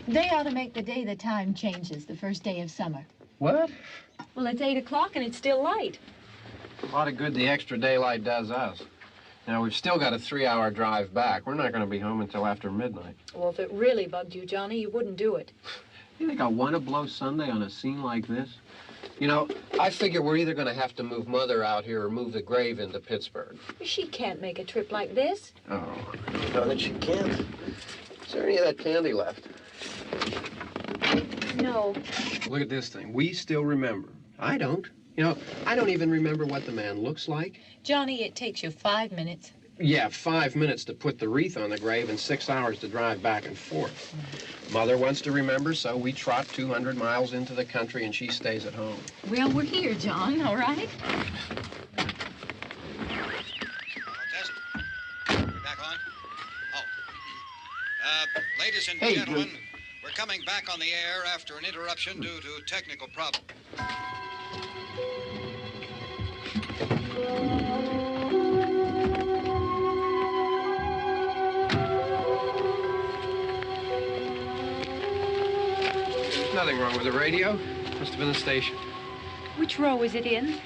They ought to make the day the time changes, the first day of summer. What? Well, it's 8 o'clock and it's still light. A lot of good the extra daylight does us. Now, we've still got a 3-hour drive back. We're not going to be home until after midnight. Well, if it really bugged you, Johnny, you wouldn't do it. You think I want to blow Sunday on a scene like this? You know, I figure we're either going to have to move Mother out here or move the grave into Pittsburgh. She can't make a trip like this. Oh, no, that she can't. Is there any of that candy left? No. Look at this thing. We still remember. I don't. You know, I don't even remember what the man looks like. Johnny, it takes you 5 minutes. Yeah, 5 minutes to put the wreath on the grave and 6 hours to drive back and forth. Mother wants to remember, so we trot 200 miles into the country and she stays at home. Well, we're here, John, all right? Test. We're back on? Oh. Ladies and gentlemen, we're coming back on the air after an interruption due to technical problem. There's nothing wrong with the radio. Must have been the station. Which row is it in?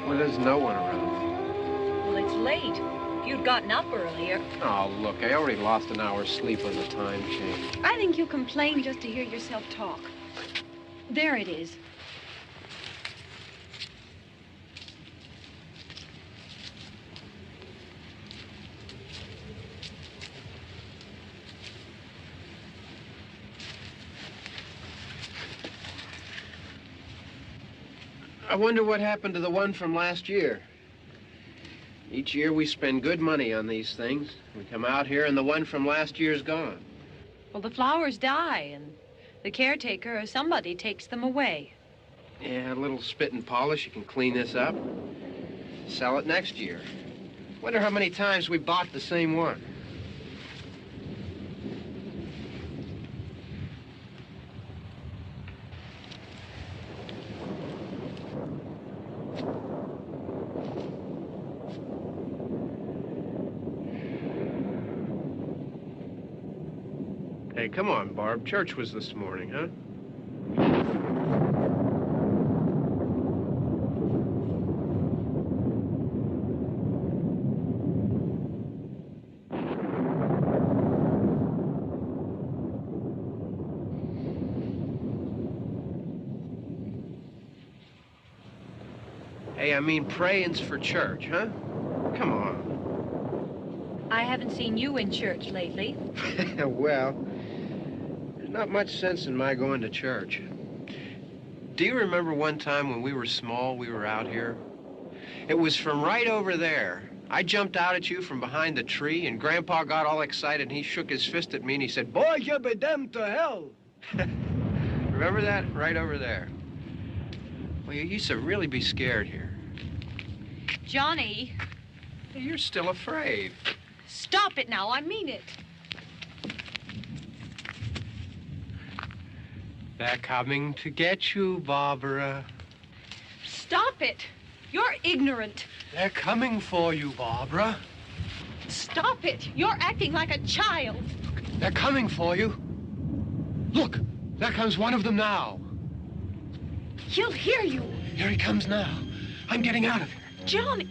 Well, there's no one around. Well, it's late. If you'd gotten up earlier. Oh, look, I already lost an hour's sleep on the time change. I think you complain just to hear yourself talk. There it is. I wonder what happened to the one from last year. Each year we spend good money on these things. We come out here and the one from last year's gone. Well, the flowers die, and the caretaker or somebody takes them away. Yeah, a little spit and polish. You can clean this up. Sell it next year. Wonder how many times we bought the same one. Hey, come on, Barb. Church was this morning, huh? Hey, I mean, praying's for church, huh? Come on. I haven't seen you in church lately. Well, there's not much sense in my going to church. Do you remember one time when we were small, we were out here? It was from right over there. I jumped out at you from behind the tree, and Grandpa got all excited, and he shook his fist at me, and he said, "Boy, you be damned to hell." Remember that? Right over there. Well, you used to really be scared here. Johnny. You're still afraid. Stop it now. I mean it. They're coming to get you, Barbra. Stop it. You're ignorant. They're coming for you, Barbra. Stop it. You're acting like a child. They're coming for you. Look, there comes one of them now. He'll hear you. Here he comes now. I'm getting out of here. Johnny.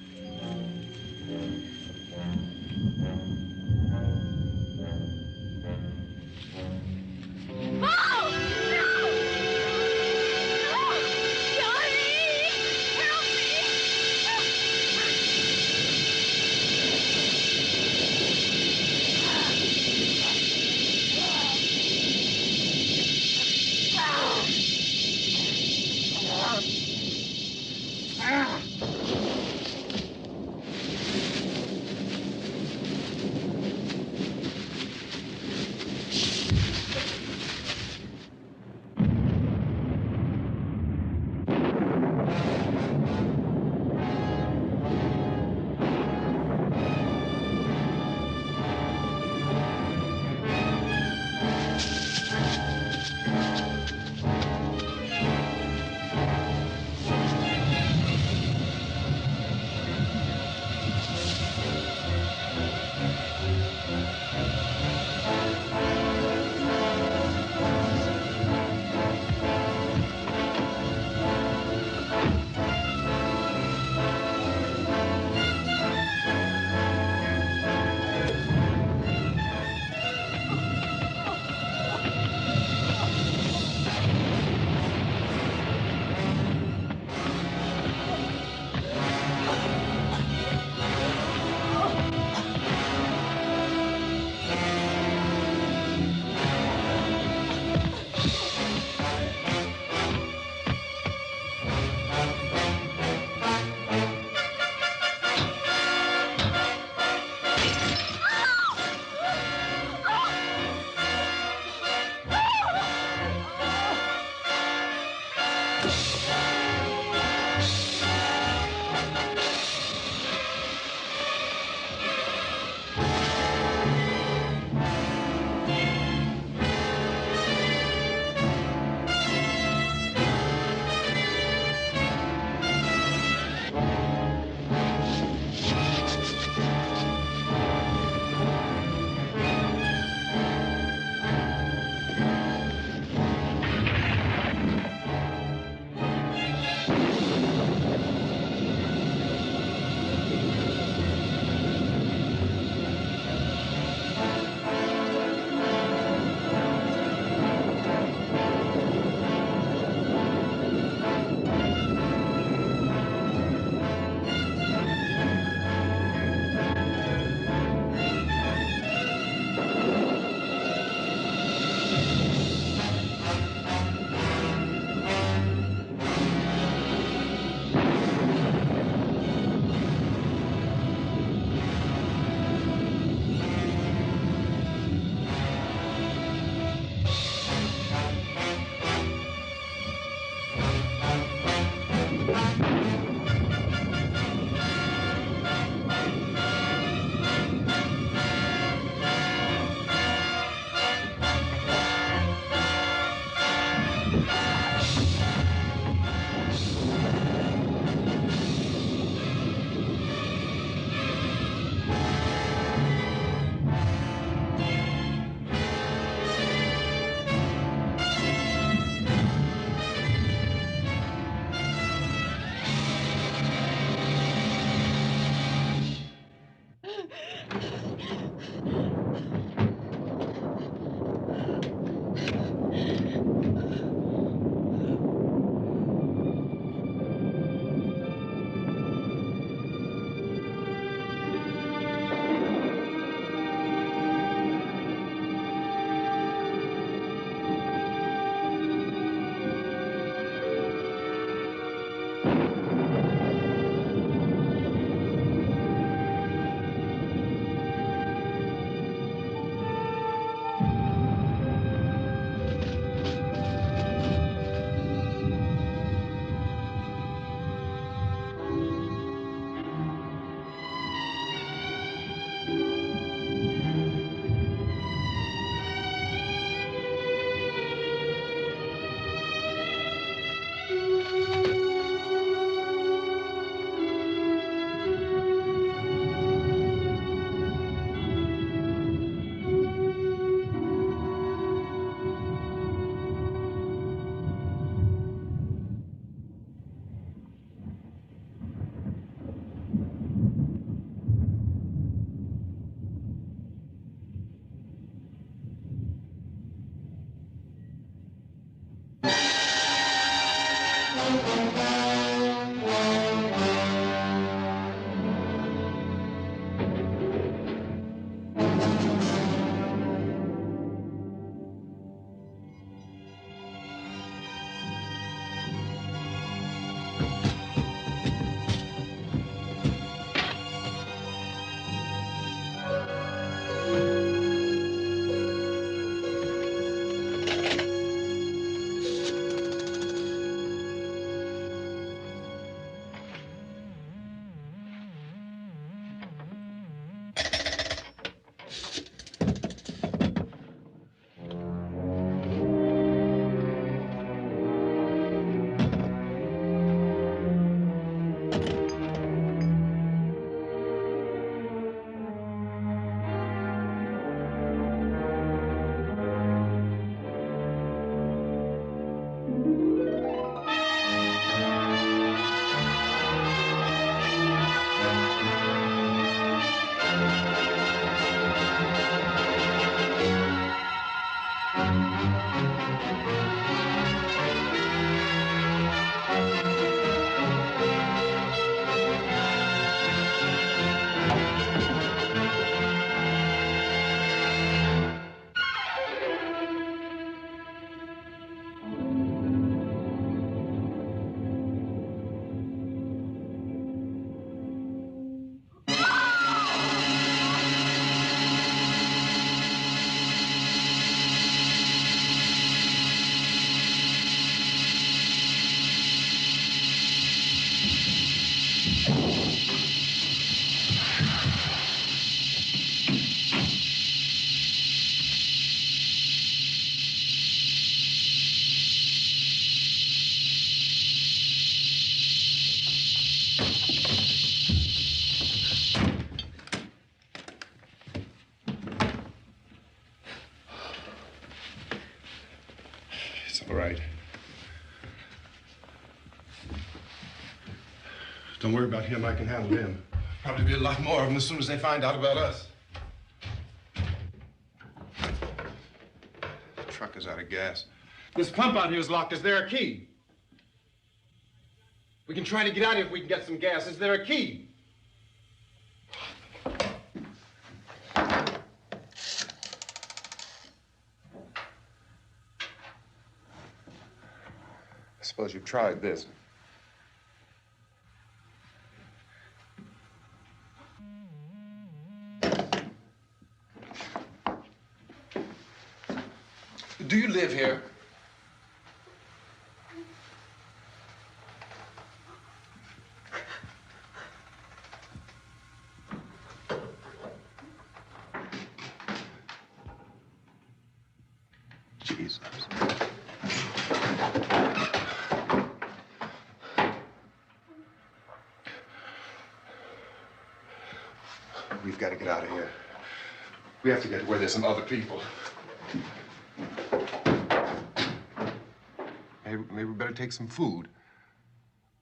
Oh! No! No! Johnny! Help All right. Don't worry about him. I can handle him. Probably be a lot more of them as soon as they find out about us. The truck is out of gas. This pump out here is locked. Is there a key? We can try to get out of here if we can get some gas. Is there a key? I suppose you've tried this. Do you live here? Jesus. We've got to get out of here. We have to get where there's some other people. Maybe we better take some food.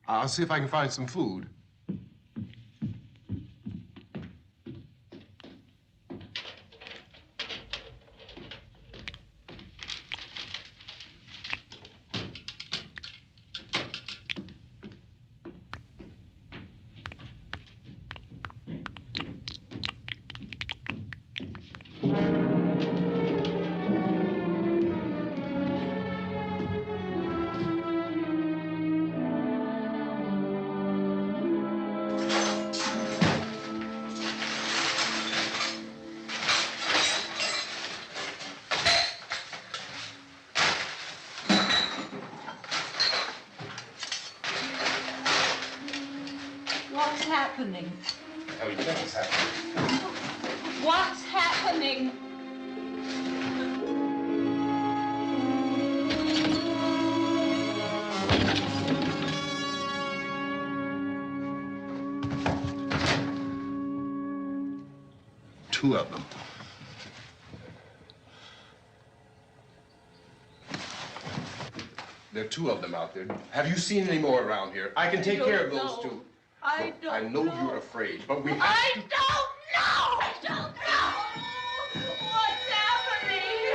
I'll see if I can find some food. What's happening? What the hell do you think is happening? What's happening? Two of them. There are two of them out there. Have you seen any more around here? I can take care of those two. I don't I know you're afraid, but we have to... I don't know! I don't know! What's happening?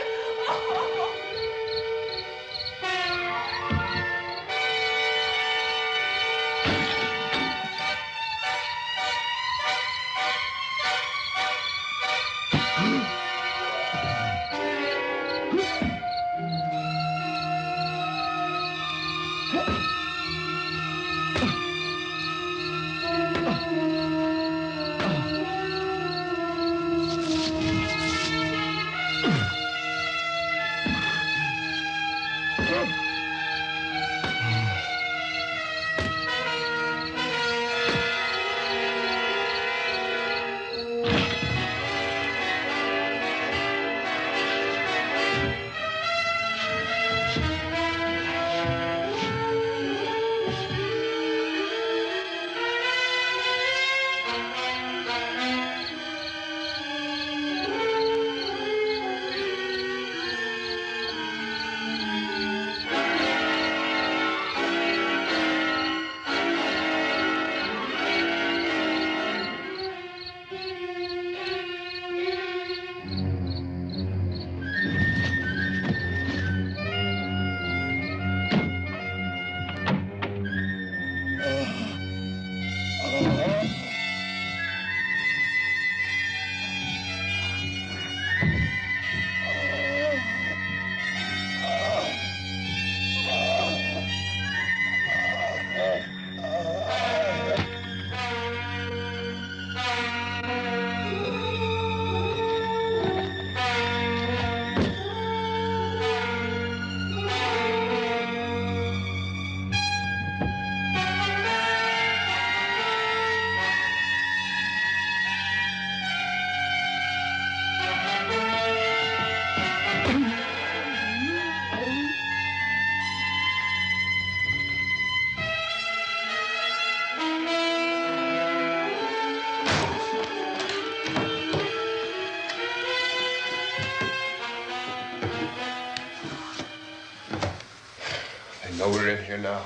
I know we're in here now.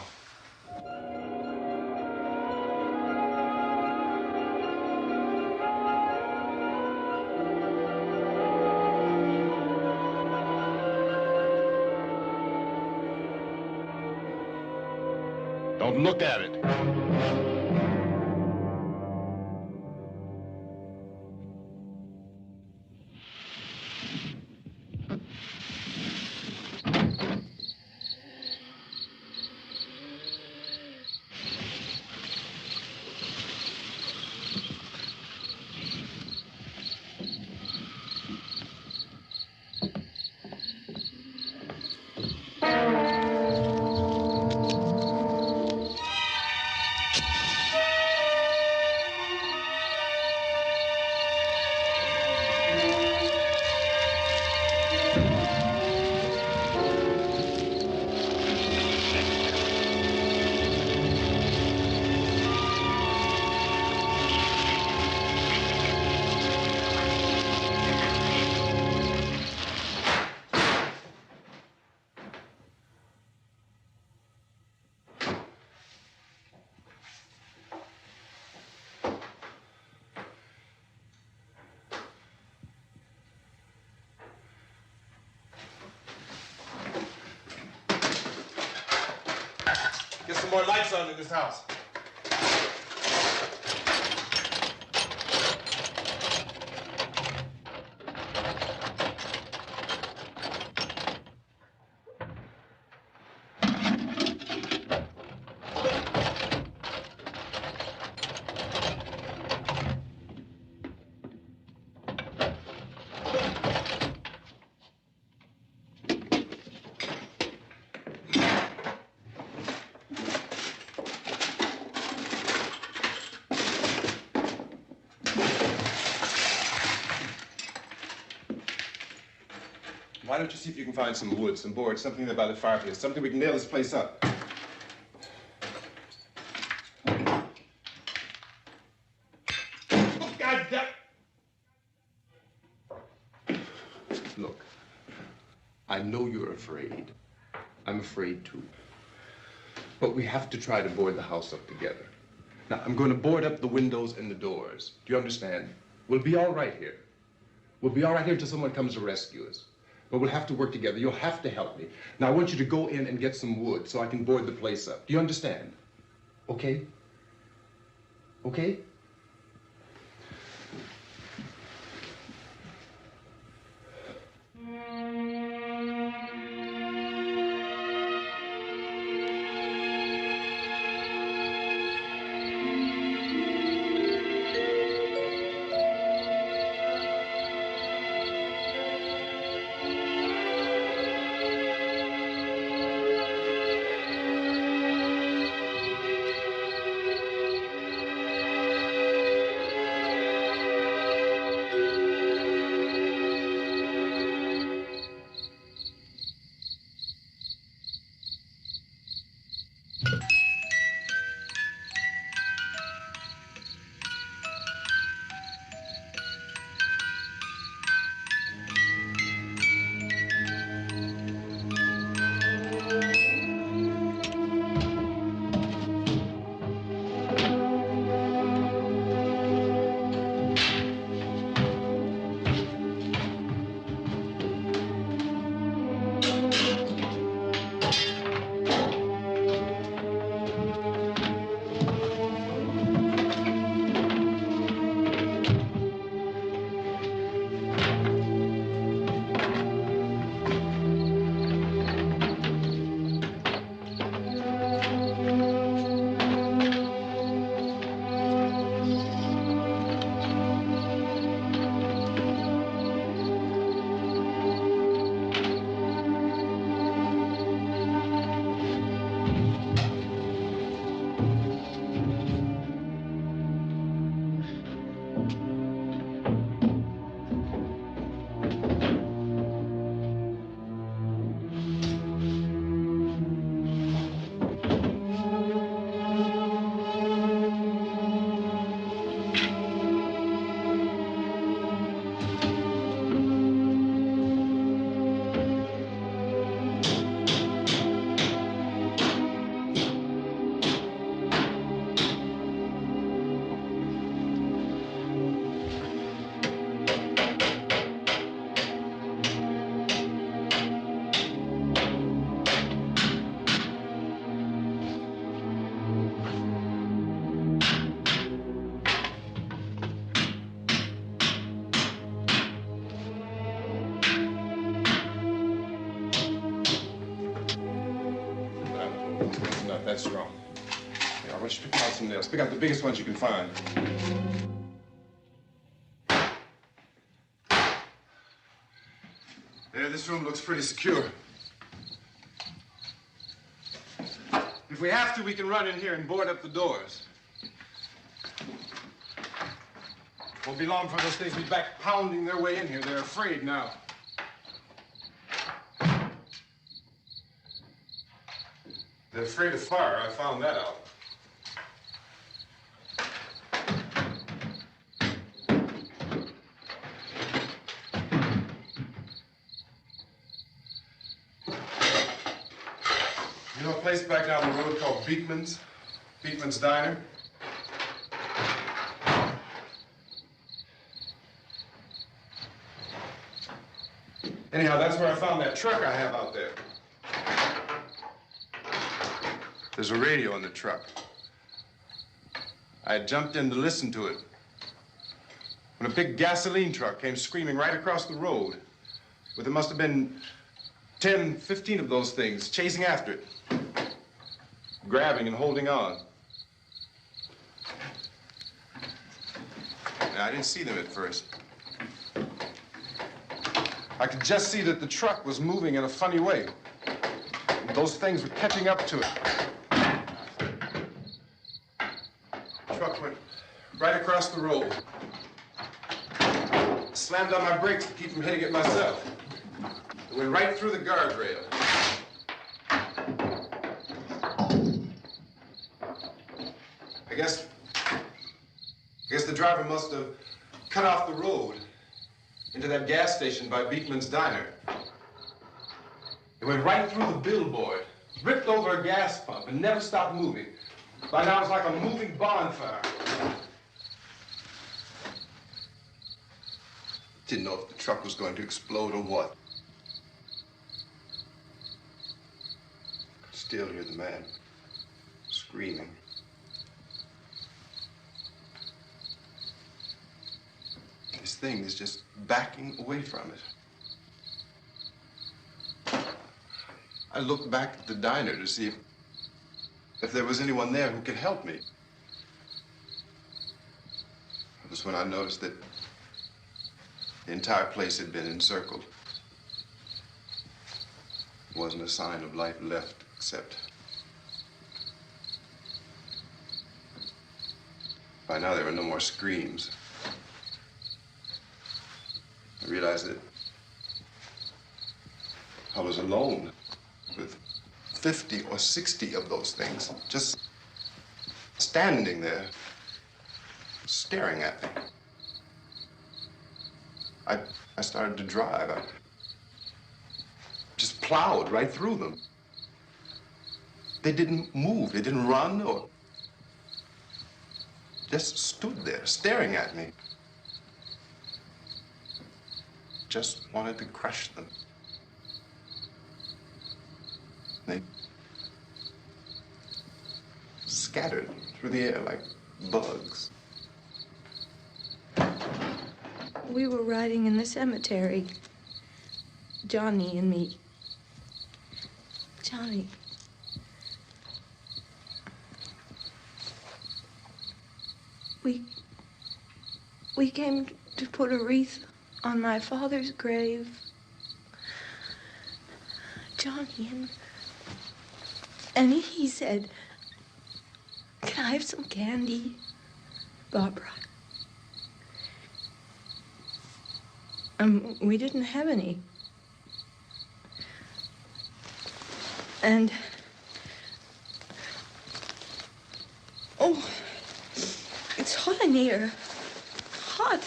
Don't look at it. some more lights on in this house. Why don't you see if you can find some wood, some boards, something there by the fireplace, something we can nail this place up. God damn! Look, I know you're afraid. I'm afraid too. But we have to try to board the house up together. Now, I'm going to board up the windows and the doors. Do you understand? We'll be all right here. We'll be all right here until someone comes to rescue us. But we'll have to work together. You'll have to help me. Now, I want you to go in and get some wood so I can board the place up. Do you understand? Okay? Okay? That's wrong. Here, I want you to pick out some nails. Pick out the biggest ones you can find. There, this room looks pretty secure. If we have to, we can run in here and board up the doors. Won't be long before those things be back pounding their way in here. They're afraid now. They're afraid of fire. I found that out. You know a place back down the road called Beekman's? Beekman's Diner? Anyhow, that's where I found that truck I have out there. There's a radio in the truck. I had jumped in to listen to it when a big gasoline truck came screaming right across the road. But there must have been 10, 15 of those things chasing after it, grabbing and holding on. Now, I didn't see them at first. I could just see that the truck was moving in a funny way. Those things were catching up to it. The truck went right across the road. Slammed on my brakes to keep from hitting it myself. It went right through the guardrail. I guess the driver must have cut off the road into that gas station by Beekman's Diner. It went right through the billboard, ripped over a gas pump, and never stopped moving. By now, it was like a moving bonfire. Didn't know if the truck was going to explode or what. Still hear the man screaming. This thing is just backing away from it. I looked back at the diner to see if there was anyone there who could help me. It was when I noticed that the entire place had been encircled. There wasn't a sign of life left except by now there were no more screams. I realized that I was alone with 50 or 60 of those things, just standing there, staring at me. I started to drive. I just plowed right through them. They didn't move, they didn't run or just stood there, staring at me. Just wanted to crush them. They scattered through the air like bugs. We were riding in the cemetery, Johnny and me. Johnny. We came to put a wreath on my father's grave. Johnny, and he said, "Can I have some candy, Barbra?" We didn't have any. And, oh, it's hot in here. Hot.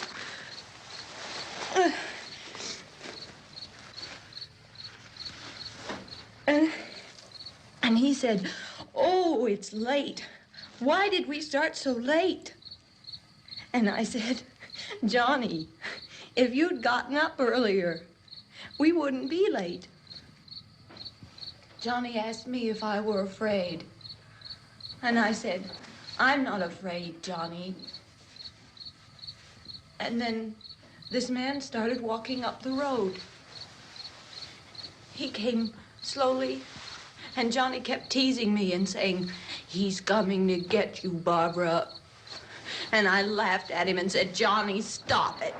And he said, "Oh, it's late. Why did we start so late?" And I said, "Johnny, if you'd gotten up earlier, we wouldn't be late." Johnny asked me if I were afraid. And I said, "I'm not afraid, Johnny." And then this man started walking up the road. He came slowly, and Johnny kept teasing me and saying, "He's coming to get you, Barbra." And I laughed at him and said, "Johnny, stop it."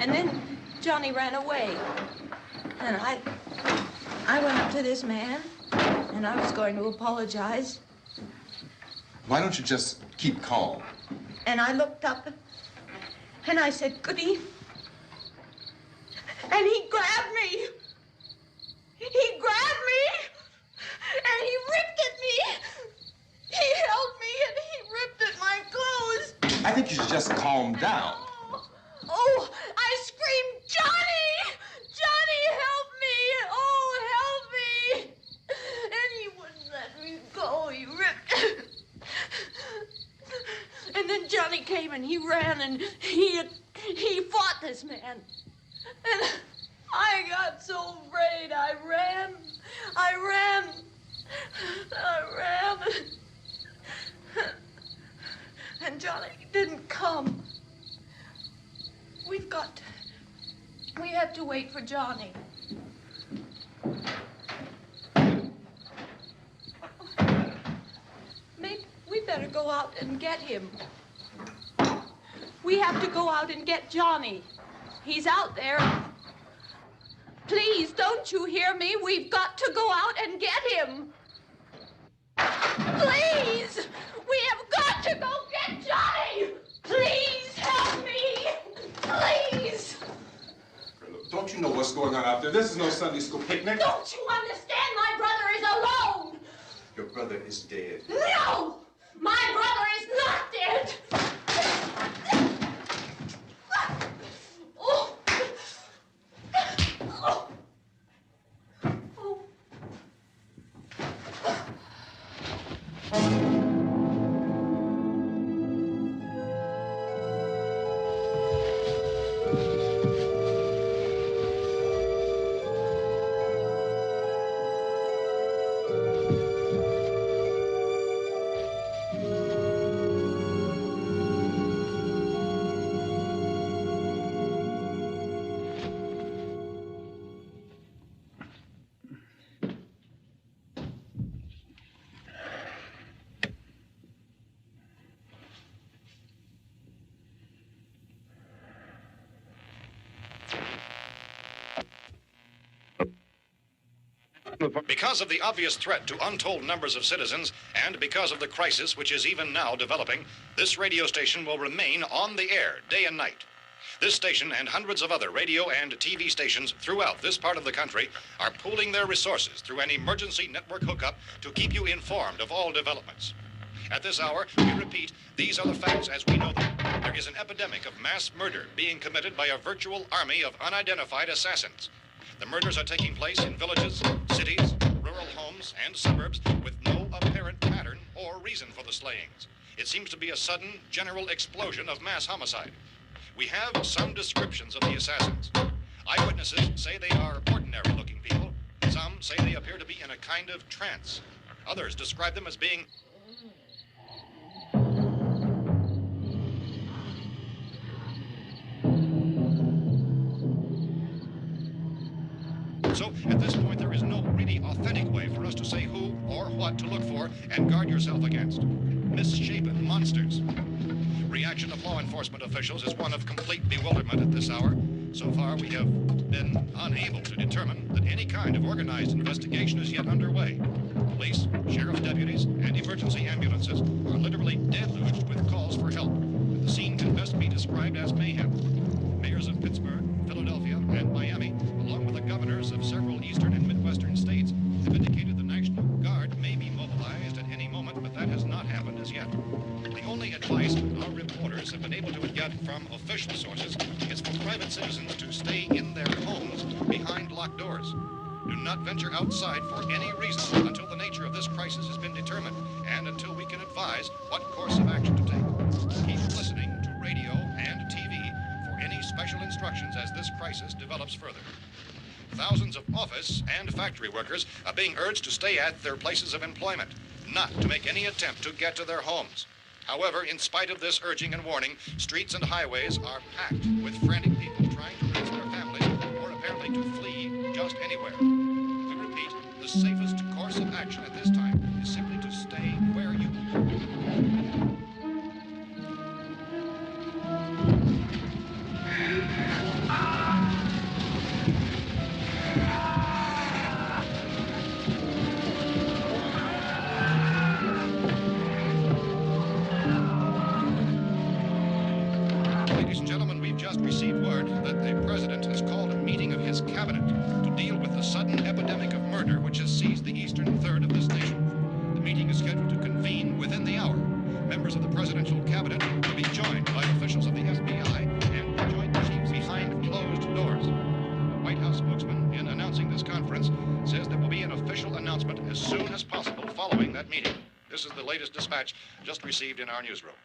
And then Johnny ran away. And I went up to this man, and I was going to apologize. Why don't you just keep calm? And I looked up, and I said, "Goody." And he grabbed me. He grabbed me, and he ripped at me. He held me, and he ripped at my clothes. I think you should just calm down. Oh, I screamed, "Johnny! Johnny, help me! Oh, help me!" And he wouldn't let me go. He ripped. And then Johnny came and he ran and he fought this man. And I got so afraid. I ran. I ran. And Johnny didn't come. We have to wait for Johnny. Maybe we better go out and get him. We have to go out and get Johnny. He's out there. Please, don't you hear me? We've got to go out and get him. Please! We have got to go get Johnny! Please help me! Please! Look, don't you know what's going on out there? This is no Sunday school picnic. Don't you understand? My brother is alone! Your brother is dead. No! My brother is not dead! Oh. Oh. Oh. Because of the obvious threat to untold numbers of citizens, and because of the crisis which is even now developing, this radio station will remain on the air day and night. This station and hundreds of other radio and TV stations throughout this part of the country are pooling their resources through an emergency network hookup to keep you informed of all developments. At this hour, we repeat, these are the facts as we know them. There is an epidemic of mass murder being committed by a virtual army of unidentified assassins. The murders are taking place in villages, cities, rural homes, and suburbs with no apparent pattern or reason for the slayings. It seems to be a sudden, general explosion of mass homicide. We have some descriptions of the assassins. Eyewitnesses say they are ordinary-looking people. Some say they appear to be in a kind of trance. Others describe them as being So, at this point, there is no really authentic way for us to say who or what to look for and guard yourself against. Misshapen monsters. Reaction of law enforcement officials is one of complete bewilderment at this hour. So far, we have been unable to determine that any kind of organized investigation is yet underway. Police, sheriff's deputies, and emergency ambulances are literally deluged with calls for help. The scene can best be described as mayhem. Mayors of Pittsburgh, Philadelphia, and Miami, along with the governors of several eastern and midwestern states, have indicated the National Guard may be mobilized at any moment, but that has not happened as yet. The only advice our reporters have been able to get from official sources is for private citizens to stay in their homes behind locked doors. Do not venture outside for any reason until the nature of this crisis has been determined and until we can advise what course of action to take. Keep listening to radio and TV for any special instructions as this crisis develops further. Thousands of office and factory workers are being urged to stay at their places of employment, not to make any attempt to get to their homes. However, in spite of this urging and warning, streets and highways are packed with frantic people trying to reach their families or apparently to flee just anywhere. We repeat, the safest course of action at this time is simply to stay where you are. Ladies and gentlemen, we've just received word that the president has called a meeting of his cabinet to deal with the sudden epidemic of murder which has seized the eastern third of this nation. The meeting is scheduled to convene within the hour. Members of the presidential cabinet will be joined by officials of the FBI and the joint chiefs behind closed doors. The White House spokesman, in announcing this conference, says there will be an official announcement as soon as possible following that meeting. This is the latest dispatch just received in our newsroom.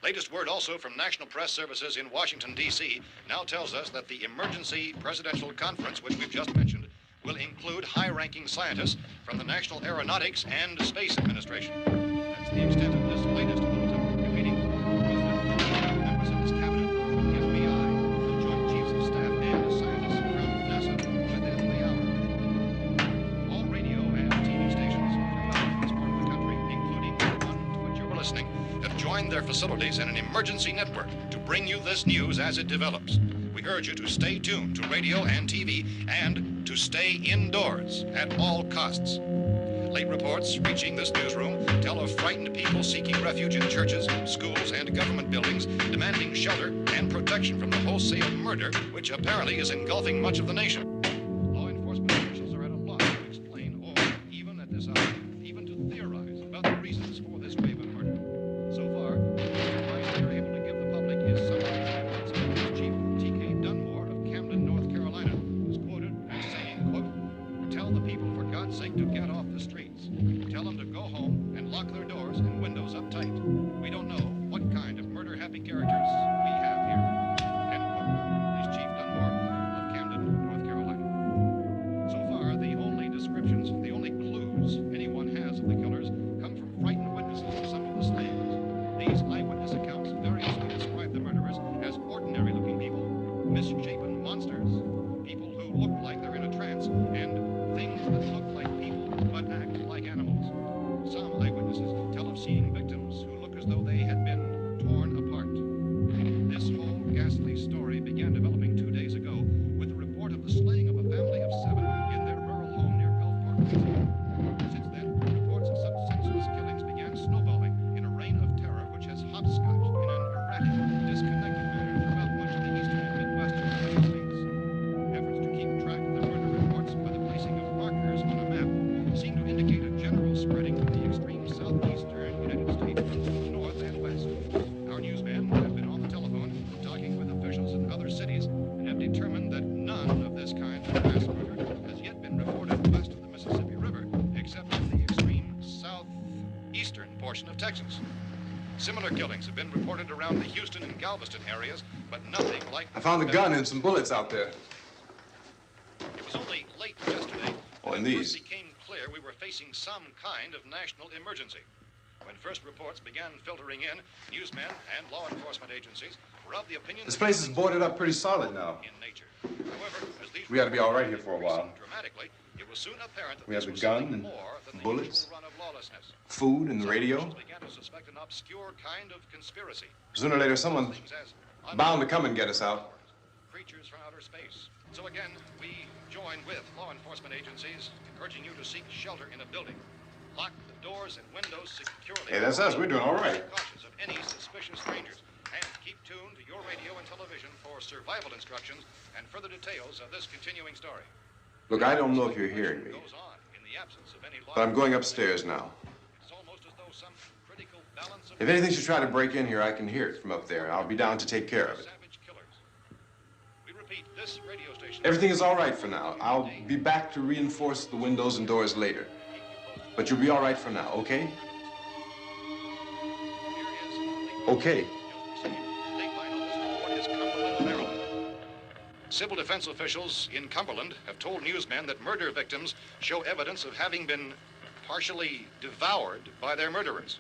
Latest word also from National Press Services in Washington, D.C. now tells us that the emergency presidential conference, which we've just mentioned, will include high-ranking scientists from the National Aeronautics and Space Administration. That's the extent of this latest bulletin, repeating members of this cabinet, the FBI, the Joint Chiefs of Staff, and scientists from NASA within the hour. All radio and TV stations throughout this part of the country, including the one to which you're listening, have joined their facilities in an emergency network to bring you this news as it develops. We urge you to stay tuned to radio and TV and to stay indoors at all costs. Late reports reaching this newsroom tell of frightened people seeking refuge in churches, schools, and government buildings, demanding shelter and protection from the wholesale murder which apparently is engulfing much of the nation. Law enforcement officials are at a loss to explain or, even at this hour, even to theorize about the reasons for this wave of murder. So far, the advice they are able to give the public is summarized by Police Chief T.K. Dunmore of Camden, North Carolina, who's quoted as saying, quote, "Tell the people, for God's sake, to get off the streets. Tell them to go home and lock their doors and windows up tight. We don't know what kind of murder-happy characters we have here." End quote. Police Chief Dunmore of Camden, North Carolina. So far, the only descriptions, the only clues anyone has of the killers come from frightened witnesses of some of the slayings. These eyewitness accounts variously describe the murderers as ordinary-looking people, misshapen monsters, people who look like they're in a trance, and things that look like people but act like animals. Some eyewitnesses tell of seeing victims who look as though they had been torn apart. This whole ghastly story began developing 2 days ago with the report of the slaying of a family of 7 in their rural home near Gulfport, Louisiana. Since then, reports of such senseless killings began snowballing in a reign of terror which has hopscotched in an erratic, disconnected manner throughout much of the eastern and midwestern United States. Efforts to keep track of the murder reports by the placing of markers on a map seem to indicate a general spreading of the extreme southeastern United States from the north and west. Our newsmen have been on the telephone talking with officials in other cities and have determined that none of this kind of mass murder has yet been reported west of the Mississippi River, except in the extreme southeastern portion of Texas. Similar killings have been reported around the Houston and Galveston areas, but nothing like... I found a gun and some bullets out there. It was only late yesterday Oh, that and it these. first became clear we were facing some kind of national emergency. When first reports began filtering in, newsmen and law enforcement agencies were of the opinion This that place is killings boarded were up pretty solid now. in nature. However, as these We ought to be all right reports here for a while. increased dramatically, it was soon apparent that We have this the was gun something and more than the bullets, usual run of lawlessness. food and the Some radio. officials began to suspect an obscure kind of conspiracy. Sooner or later, someone's Things as bound to come and get us out. creatures from outer space. So again, we join with law enforcement agencies urging you to seek shelter in a building. Lock the doors and windows securely. Hey, that's us. We're doing all right. Be cautious of any suspicious strangers. And keep tuned to your radio and television for survival instructions and further details of this continuing story. Look, I don't know if you're hearing me, Goes on in the absence of any but I'm going upstairs now. It's almost as though some critical balance of If anything should try to break in here, I can hear it from up there. I'll be down to take care of it. savage killers. We repeat, this radio station. Everything is all right for now. I'll be back to reinforce the windows and doors later. But you'll be all right for now, okay? Okay. Civil defense officials in Cumberland have told newsmen that murder victims show evidence of having been partially devoured by their murderers.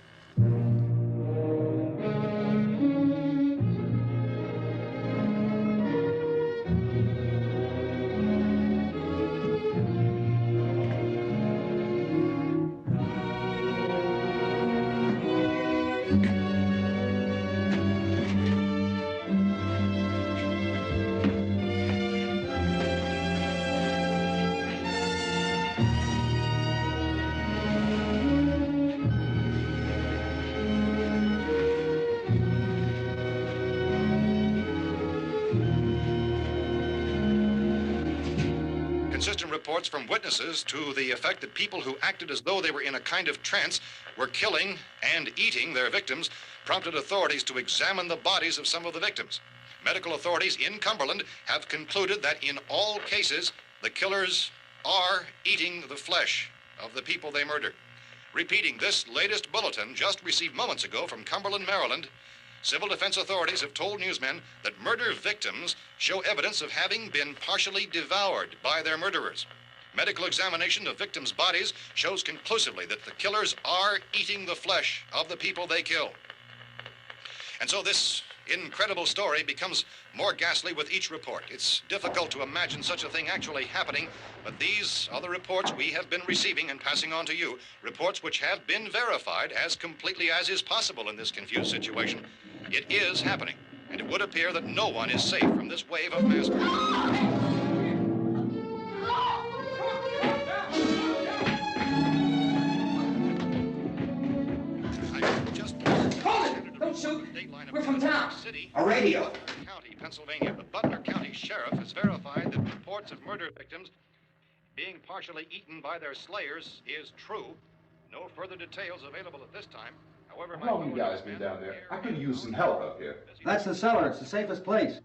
Consistent reports from witnesses to the effect that people who acted as though they were in a kind of trance were killing and eating their victims prompted authorities to examine the bodies of some of the victims. Medical authorities in Cumberland have concluded that in all cases, the killers are eating the flesh of the people they murdered. Repeating this latest bulletin just received moments ago from Cumberland, Maryland, civil defense authorities have told newsmen that murder victims show evidence of having been partially devoured by their murderers. Medical examination of victims' bodies shows conclusively that the killers are eating the flesh of the people they kill. And so this incredible story becomes more ghastly with each report. It's difficult to imagine such a thing actually happening, but these are the reports we have been receiving and passing on to you, reports which have been verified as completely as is possible in this confused situation. It is happening, and it would appear that no one is safe from this wave of mass murder. Shoot. We're from town. A radio. County, Pennsylvania. The Butler County Sheriff has verified that reports of murder victims being partially eaten by their slayers is true. No further details available at this time. However, how long you guys been down there? I could use some help up here. That's the cellar. It's the safest place.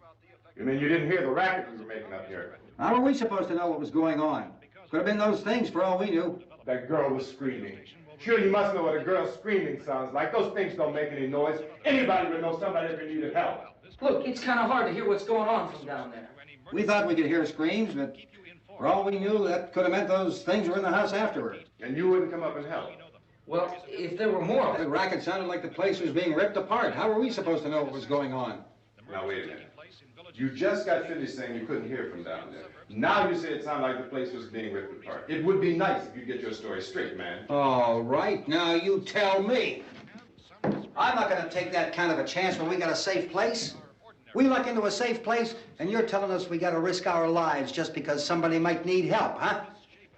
You mean you didn't hear the racket we were making up here? How were we supposed to know what was going on? Could have been those things for all we knew. That girl was screaming. Sure, you must know what a girl screaming sounds like. Those things don't make any noise. Anybody would know somebody ever needed help. Look, it's kind of hard to hear what's going on from down there. We thought we could hear screams, but for all we knew, that could have meant those things were in the house afterward. And you wouldn't come up and help? Well, if there were more... The racket sounded like the place was being ripped apart. How were we supposed to know what was going on? Now, wait a minute. You just got finished saying you couldn't hear from down there. Now you say it sounded like the place was being ripped apart. It would be nice if you get your story straight, man. All right, now you tell me. I'm not going to take that kind of a chance when we got a safe place. We luck into a safe place, and you're telling us we got to risk our lives just because somebody might need help, huh?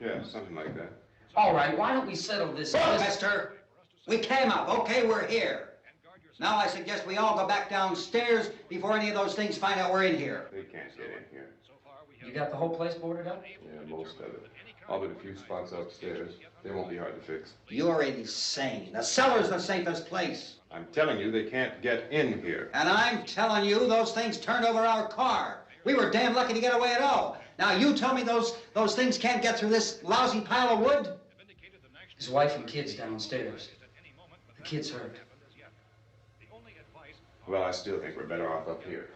Yeah, something like that. All right, why don't we settle this? Look, mister, we came up. Okay, we're here. Now I suggest we all go back downstairs before any of those things find out we're in here. They can't get in here. You got the whole place boarded up? Yeah, most of it. All but a few spots upstairs. They won't be hard to fix. You're insane. The cellar's the safest place. I'm telling you, they can't get in here. And I'm telling you, those things turned over our car. We were damn lucky to get away at all. Now you tell me those things can't get through this lousy pile of wood? His wife and kids downstairs. The kid's hurt. Well, I still think we're better off up here.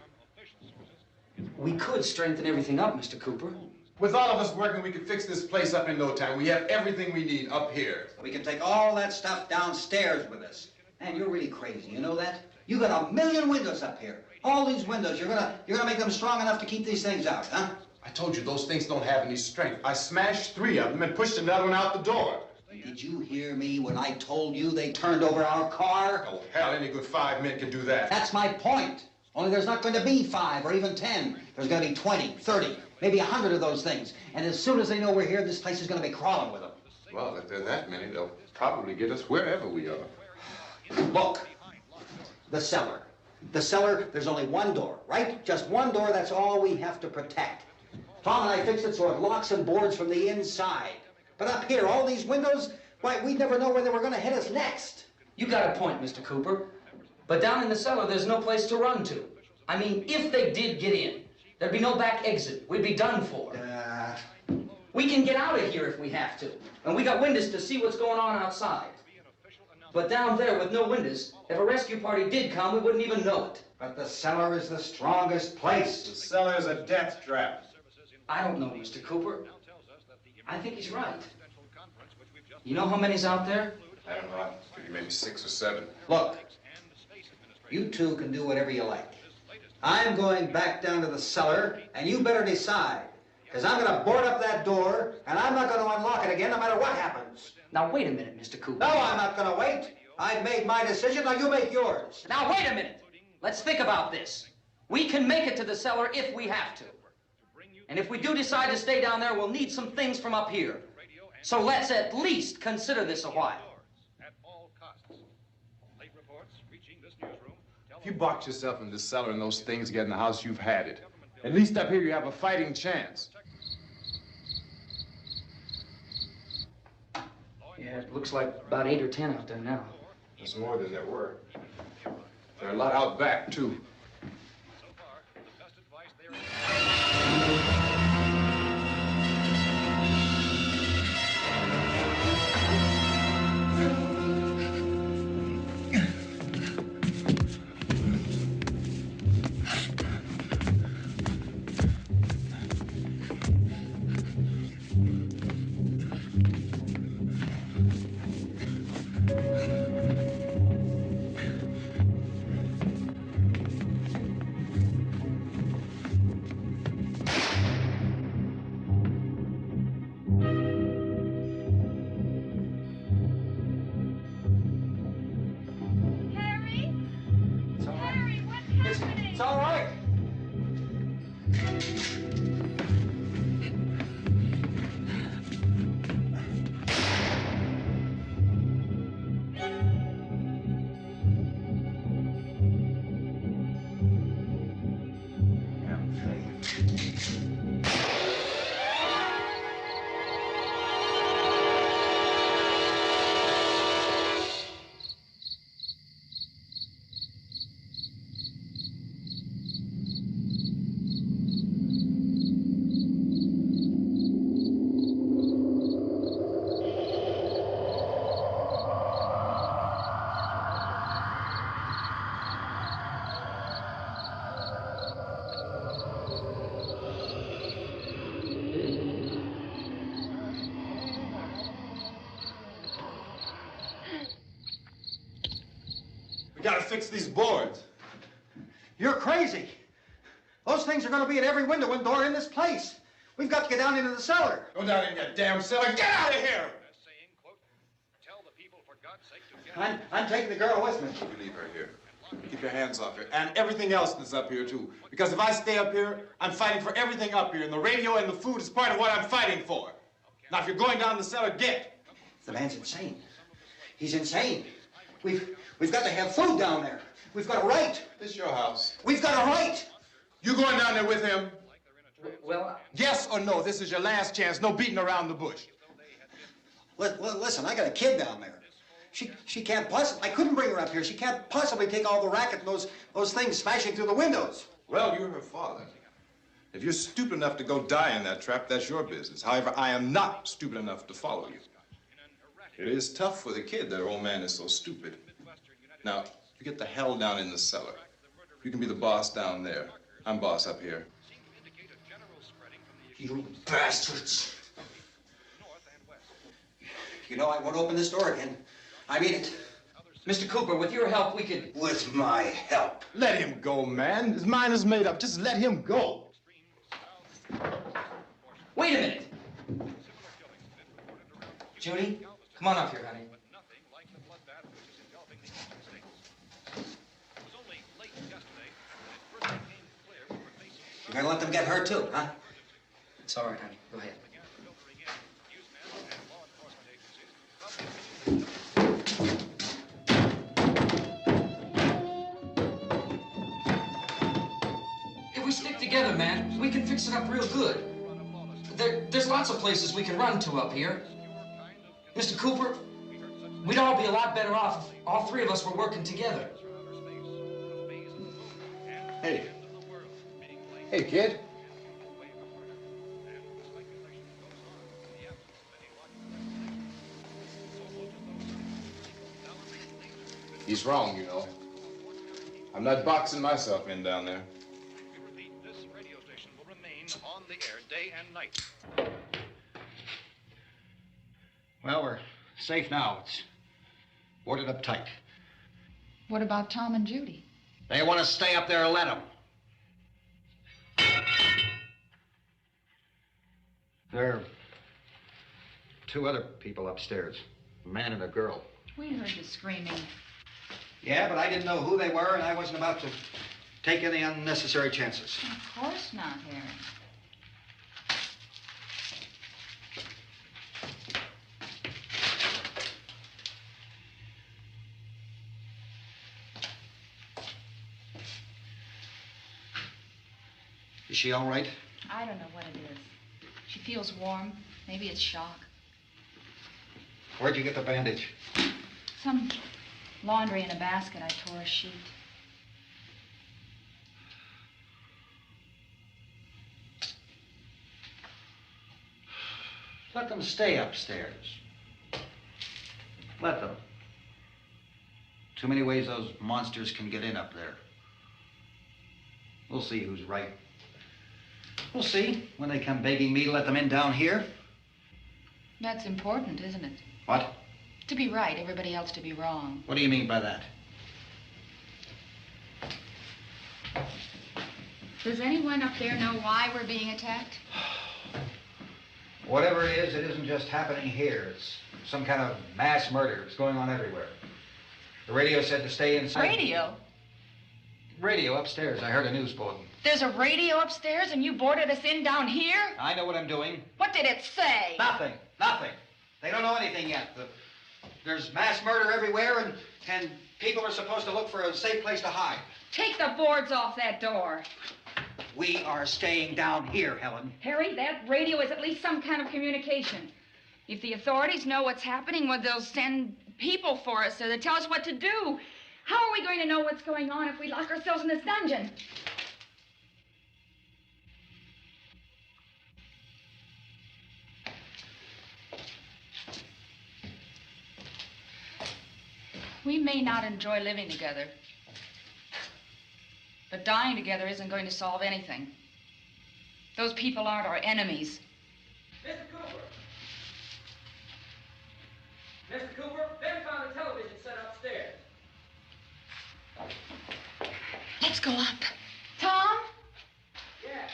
We could strengthen everything up, Mr. Cooper. With all of us working, we could fix this place up in no time. We have everything we need up here. We can take all that stuff downstairs with us. Man, you're really crazy, you know that? You got 1,000,000 windows up here. All these windows, you're gonna make them strong enough to keep these things out, huh? I told you those things don't have any strength. I smashed 3 of them and pushed another one out the door. Did you hear me when I told you they turned over our car? Oh, hell, any good 5 men can do that. That's my point. Only there's not going to be 5 or even 10. There's going to be 20, 30, maybe 100 of those things. And as soon as they know we're here, this place is going to be crawling with them. Well, if there are that many, they'll probably get us wherever we are. Look, the cellar. The cellar, there's only one door, right? Just one door, that's all we have to protect. Tom and I fixed it so it locks and boards from the inside. But up here, all these windows, why, we'd never know where they were going to hit us next. You got a point, Mr. Cooper. But down in the cellar, there's no place to run to. I mean, if they did get in, there'd be no back exit. We'd be done for. We can get out of here if we have to. And we got windows to see what's going on outside. But down there with no windows, if a rescue party did come, we wouldn't even know it. But the cellar is the strongest place. The cellar's a death trap. I don't know, Mr. Cooper. I think he's right. You know how many's out there? I don't know. Maybe 6 or 7. Look, you two can do whatever you like. I'm going back down to the cellar, and you better decide. Because I'm going to board up that door, and I'm not going to unlock it again no matter what happens. Now, wait a minute, Mr. Cooper. No, I'm not going to wait. I've made my decision, now you make yours. Now, wait a minute. Let's think about this. We can make it to the cellar if we have to. And if we do decide to stay down there, we'll need some things from up here. So let's at least consider this a while. If you box yourself in this cellar and those things get in the house, you've had it. At least up here you have a fighting chance. Yeah, it looks like about 8 or 10 out there now. There's more than there were. There are a lot out back, too. It's all right. We gotta fix these boards. You're crazy. Those things are going to be at every window and door in this place. We've got to get down into the cellar. Go down in that damn cellar. Get out of here! I'm taking the girl with me. You leave her here. Keep your hands off her. And everything else that's up here, too. Because if I stay up here, I'm fighting for everything up here. And the radio and the food is part of what I'm fighting for. Now, if you're going down the cellar, get. The man's insane. He's insane. We've got to have food down there. We've got a right. This is your house. We've got a right. You going down there with him? Well, Yes or no? This is your last chance. No beating around the bush. Listen, I got a kid down there. She can't possibly, I couldn't bring her up here. She can't possibly take all the racket and those things smashing through the windows. Well, you're her father. If you're stupid enough to go die in that trap, that's your business. However, I am not stupid enough to follow you. It is tough for the kid that old man is so stupid. Now, you get the hell down in the cellar. You can be the boss down there. I'm boss up here. You bastards. You know, I won't open this door again. I mean it. Mr. Cooper, with your help, we could... With my help. Let him go, man. His mind is made up. Just let him go. Wait a minute. Judy, come on up here, honey. You're gonna let them get hurt too, huh? It's all right, honey. Go ahead. If we stick together, man, we can fix it up real good. There's lots of places we can run to up here. Mr. Cooper, we'd all be a lot better off if all three of us were working together. Hey. Hey, kid. He's wrong, you know. I'm not boxing myself in down there. This radio station will remain on the air day and night. Well, we're safe now. It's boarded up tight. What about Tom and Judy? They want to stay up there, let them. There are two other people upstairs, a man and a girl. We heard you screaming. Yeah, but I didn't know who they were, and I wasn't about to take any unnecessary chances. Of course not, Harry. Is she all right? I don't know what it is. She feels warm. Maybe it's shock. Where'd you get the bandage? Some laundry in a basket. I tore a sheet. Let them stay upstairs. Let them. Too many ways those monsters can get in up there. We'll see who's right. We'll see when they come begging me to let them in down here. That's important, isn't it? What? To be right, everybody else to be wrong. What do you mean by that? Does anyone up there know why we're being attacked? Whatever it isn't just happening here. It's some kind of mass murder. It's going on everywhere. The radio said to stay inside. Radio? Radio upstairs. I heard a news bulletin. There's a radio upstairs and you boarded us in down here? I know what I'm doing. What did it say? Nothing. Nothing. They don't know anything yet. There's mass murder everywhere, and people are supposed to look for a safe place to hide. Take the boards off that door. We are staying down here, Helen. Harry, that radio is at least some kind of communication. If the authorities know what's happening, well, they'll send people for us so they'll tell us what to do. How are we going to know what's going on if we lock ourselves in this dungeon? We may not enjoy living together, but dying together isn't going to solve anything. Those people aren't our enemies. Mr. Cooper! Mr. Cooper, Ben found a television set upstairs. Let's go up. Tom? Yeah.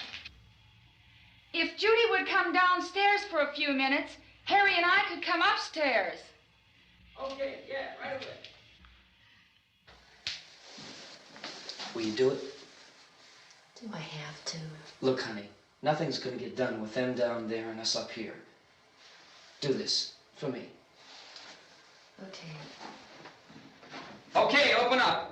If Judy would come downstairs for a few minutes, Harry and I could come upstairs. Okay, yeah, right away. Will you do it? Do I have to? Look, honey, nothing's gonna get done with them down there and us up here. Do this for me. Okay. Okay, open up.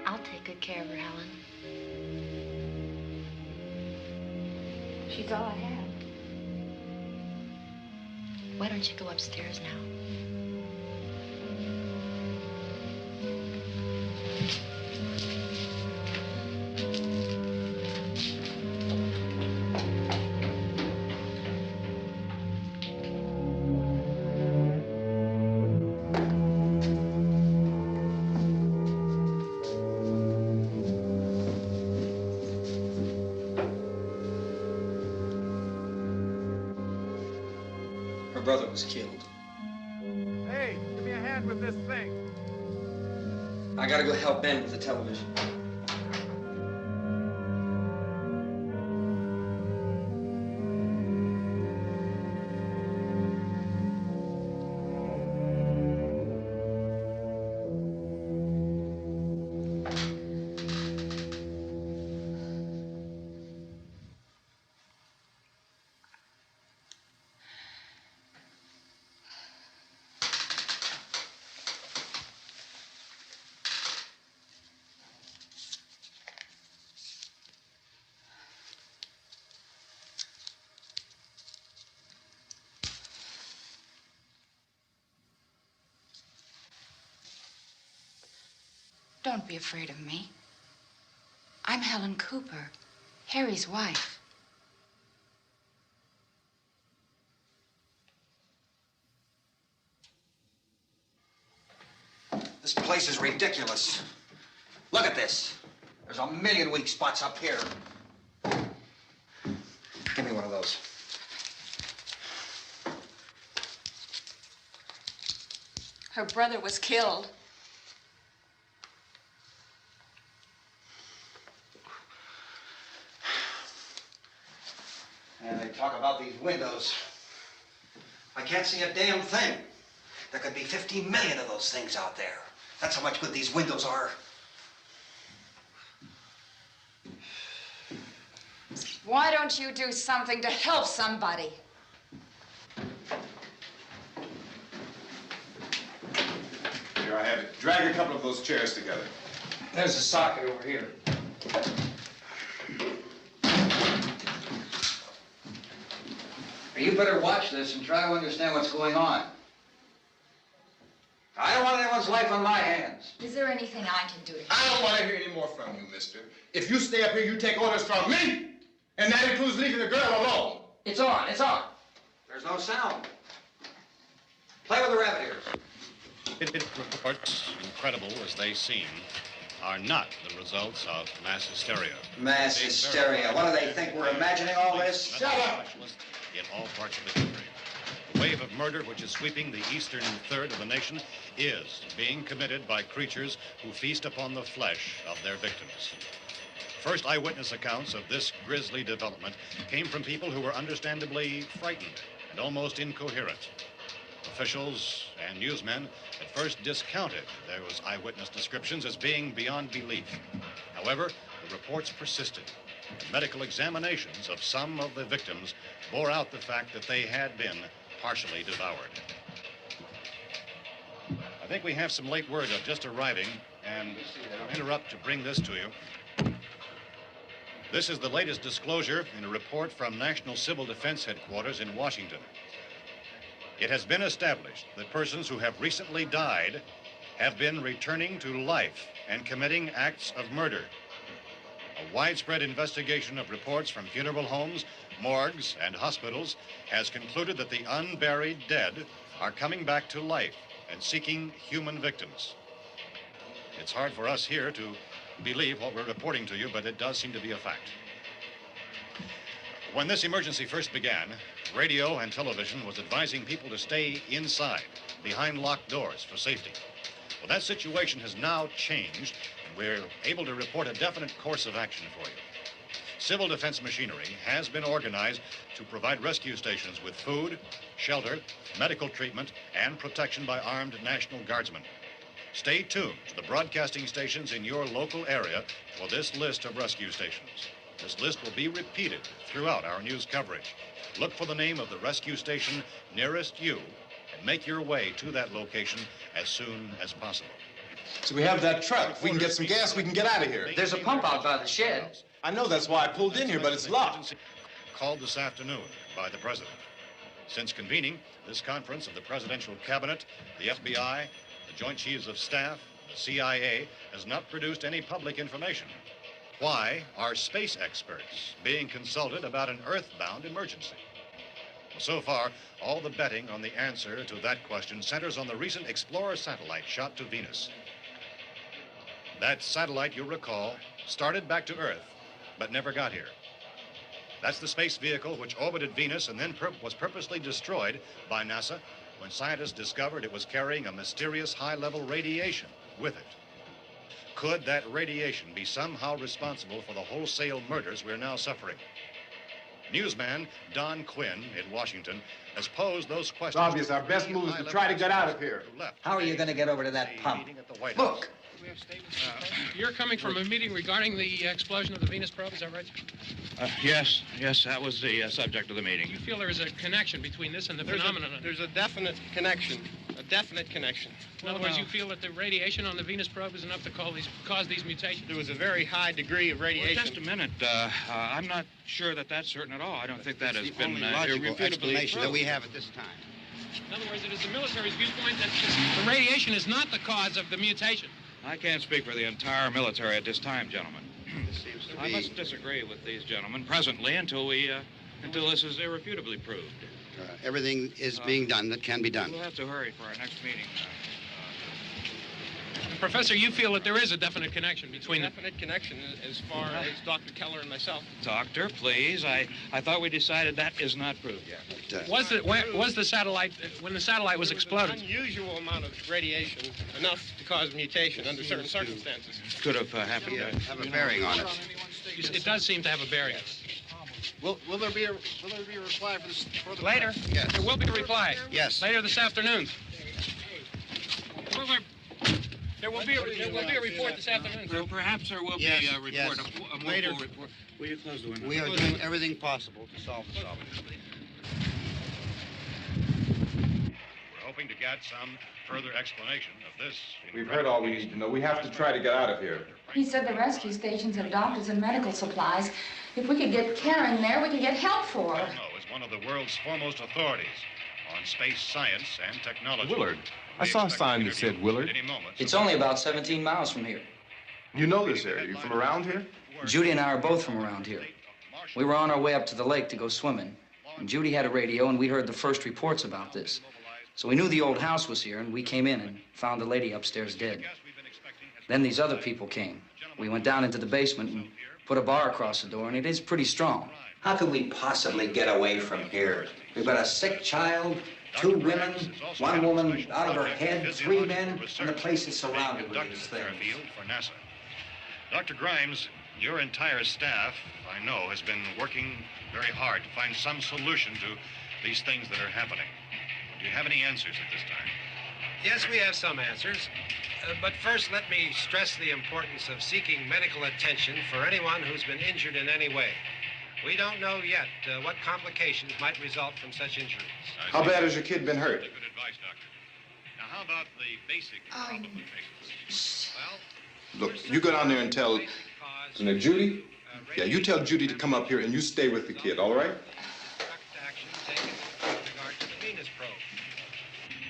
I'll take good care of her, Helen. She's all I have. Why don't you go upstairs now? Her brother was killed. Hey, give me a hand with this thing. I gotta go help Ben with the television. Don't be afraid of me. I'm Helen Cooper, Harry's wife. This place is ridiculous. Look at this. There's a million weak spots up here. Give me one of those. Her brother was killed. And they talk about these windows. I can't see a damn thing. There could be 15 million of those things out there. That's how much good these windows are. Why don't you do something to help somebody? Here, I have it. Drag a couple of those chairs together. There's a socket over here. You better watch this and try to understand what's going on. I don't want anyone's life on my hands. Is there anything I can do to help? I don't want to hear any more from you, mister. If you stay up here, you take orders from me. And that includes leaving the girl alone. It's on, it's on. There's no sound. Play with the rabbit ears. Reports, incredible as they seem, are not the results of mass hysteria. Mass hysteria. What do they think? We're imagining all this? Shut up! In all parts of the country. The wave of murder which is sweeping the eastern third of the nation is being committed by creatures who feast upon the flesh of their victims. First eyewitness accounts of this grisly development came from people who were understandably frightened and almost incoherent. Officials and newsmen at first discounted those eyewitness descriptions as being beyond belief. However, the reports persisted. And medical examinations of some of the victims bore out the fact that they had been partially devoured. I think we have some late word of just arriving, and I'll interrupt to bring this to you. This is the latest disclosure in a report from National Civil Defense Headquarters in Washington. It has been established that persons who have recently died have been returning to life and committing acts of murder. A widespread investigation of reports from funeral homes, morgues, and hospitals has concluded that the unburied dead are coming back to life and seeking human victims. It's hard for us here to believe what we're reporting to you, but it does seem to be a fact. When this emergency first began, radio and television was advising people to stay inside, behind locked doors for safety. Well, that situation has now changed, and we're able to report a definite course of action for you. Civil defense machinery has been organized to provide rescue stations with food, shelter, medical treatment, and protection by armed National Guardsmen. Stay tuned to the broadcasting stations in your local area for this list of rescue stations. This list will be repeated throughout our news coverage. Look for the name of the rescue station nearest you and make your way to that location as soon as possible. So we have that truck. If we can get some gas, we can get out of here. There's a pump out by the shed. I know, that's why I pulled in here, but it's locked. Called this afternoon by the president. Since convening this conference of the presidential cabinet, the FBI, the Joint Chiefs of Staff, the CIA has not produced any public information. Why are space experts being consulted about an earthbound emergency? Well, so far, all the betting on the answer to that question centers on the recent Explorer satellite shot to Venus. That satellite, you'll recall, started back to Earth, but never got here. That's the space vehicle which orbited Venus and then was purposely destroyed by NASA when scientists discovered it was carrying a mysterious high-level radiation with it. Could that radiation be somehow responsible for the wholesale murders we're now suffering? Newsman Don Quinn in Washington has posed those questions. It's obvious our best move is to try to get out of here. How are you going to get over to that pump? Look! You're coming from a meeting regarding the explosion of the Venus probe, is that right? Yes, that was the subject of the meeting. You feel there is a connection between this and the phenomenon? There's a definite connection. In other words, you feel that the radiation on the Venus probe is enough to cause these mutations? There was a very high degree of radiation. Well, just a minute. I'm not sure that that's certain at all. I don't think that has been logical explanation that we proved. have at this time. In other words, it is the military's viewpoint that the radiation is not the cause of the mutation. I can't speak for the entire military at this time, gentlemen. This seems to I be... must disagree with these gentlemen presently until this is irrefutably proved. everything is being done that can be done. We'll have to hurry for our next meeting. Professor, you feel that there is a definite connection between them? Definite connection as far as Dr. Keller and myself. Doctor, please. I thought we decided that is not proved yet. Was the satellite, when the satellite was exploded? An unusual amount of radiation, enough to cause mutation under certain circumstances. Could have happened. Have a bearing on it. It does seem to have a bearing. Will there be a reply for the later? Yes. There will be a reply. Yes. Later this afternoon. There will be a report this afternoon. Well, perhaps there will be a report, yes. a more Later. full report. Will you close the window? We are doing everything possible to solve the problem. We're hoping to get some further explanation of this. We've heard all we need to know. We have to try to get out of here. He said the rescue stations have doctors and medical supplies. If we could get care in there, we could get help for her. Romero is one of the world's foremost authorities on space science and technology. Willard. I saw a sign that said Willard. It's only about 17 miles from here. You know this area. You from around here? Judy and I are both from around here. We were on our way up to the lake to go swimming, and Judy had a radio, and we heard the first reports about this. So we knew the old house was here, and we came in and found the lady upstairs dead. Then these other people came. We went down into the basement, and Put a bar across the door, and it is pretty strong. How could we possibly get away from here? We've got a sick child, 2 women, 1 woman out of her head, 3 men, and the place is surrounded with these things. For NASA. Dr. Grimes, your entire staff, I know, has been working very hard to find some solution to these things that are happening. Do you have any answers at this time? Yes, we have some answers. But first, let me stress the importance of seeking medical attention for anyone who's been injured in any way. We don't know yet what complications might result from such injuries. How bad has your kid been hurt? Good advice, Doctor. Now, how about the basic problem we face? Well, Look, you go down there and tell... Isn't it Judy? Yeah, you tell Judy to come up here and you stay with the kid, all right? Action taken with regard to the Venus probe.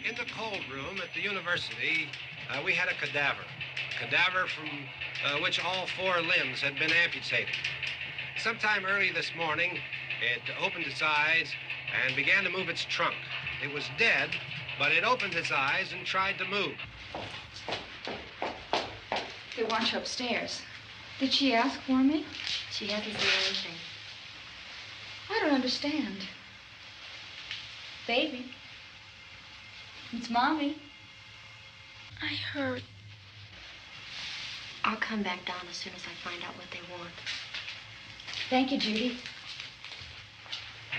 In the cold room at the university, we had a cadaver from which all 4 limbs had been amputated. Sometime early this morning, it opened its eyes and began to move its trunk. It was dead, but it opened its eyes and tried to move. They want you upstairs. Did she ask for me? She hasn't said anything. I don't understand. Baby. It's Mommy. I heard. I'll come back down as soon as I find out what they want. Thank you, Judy.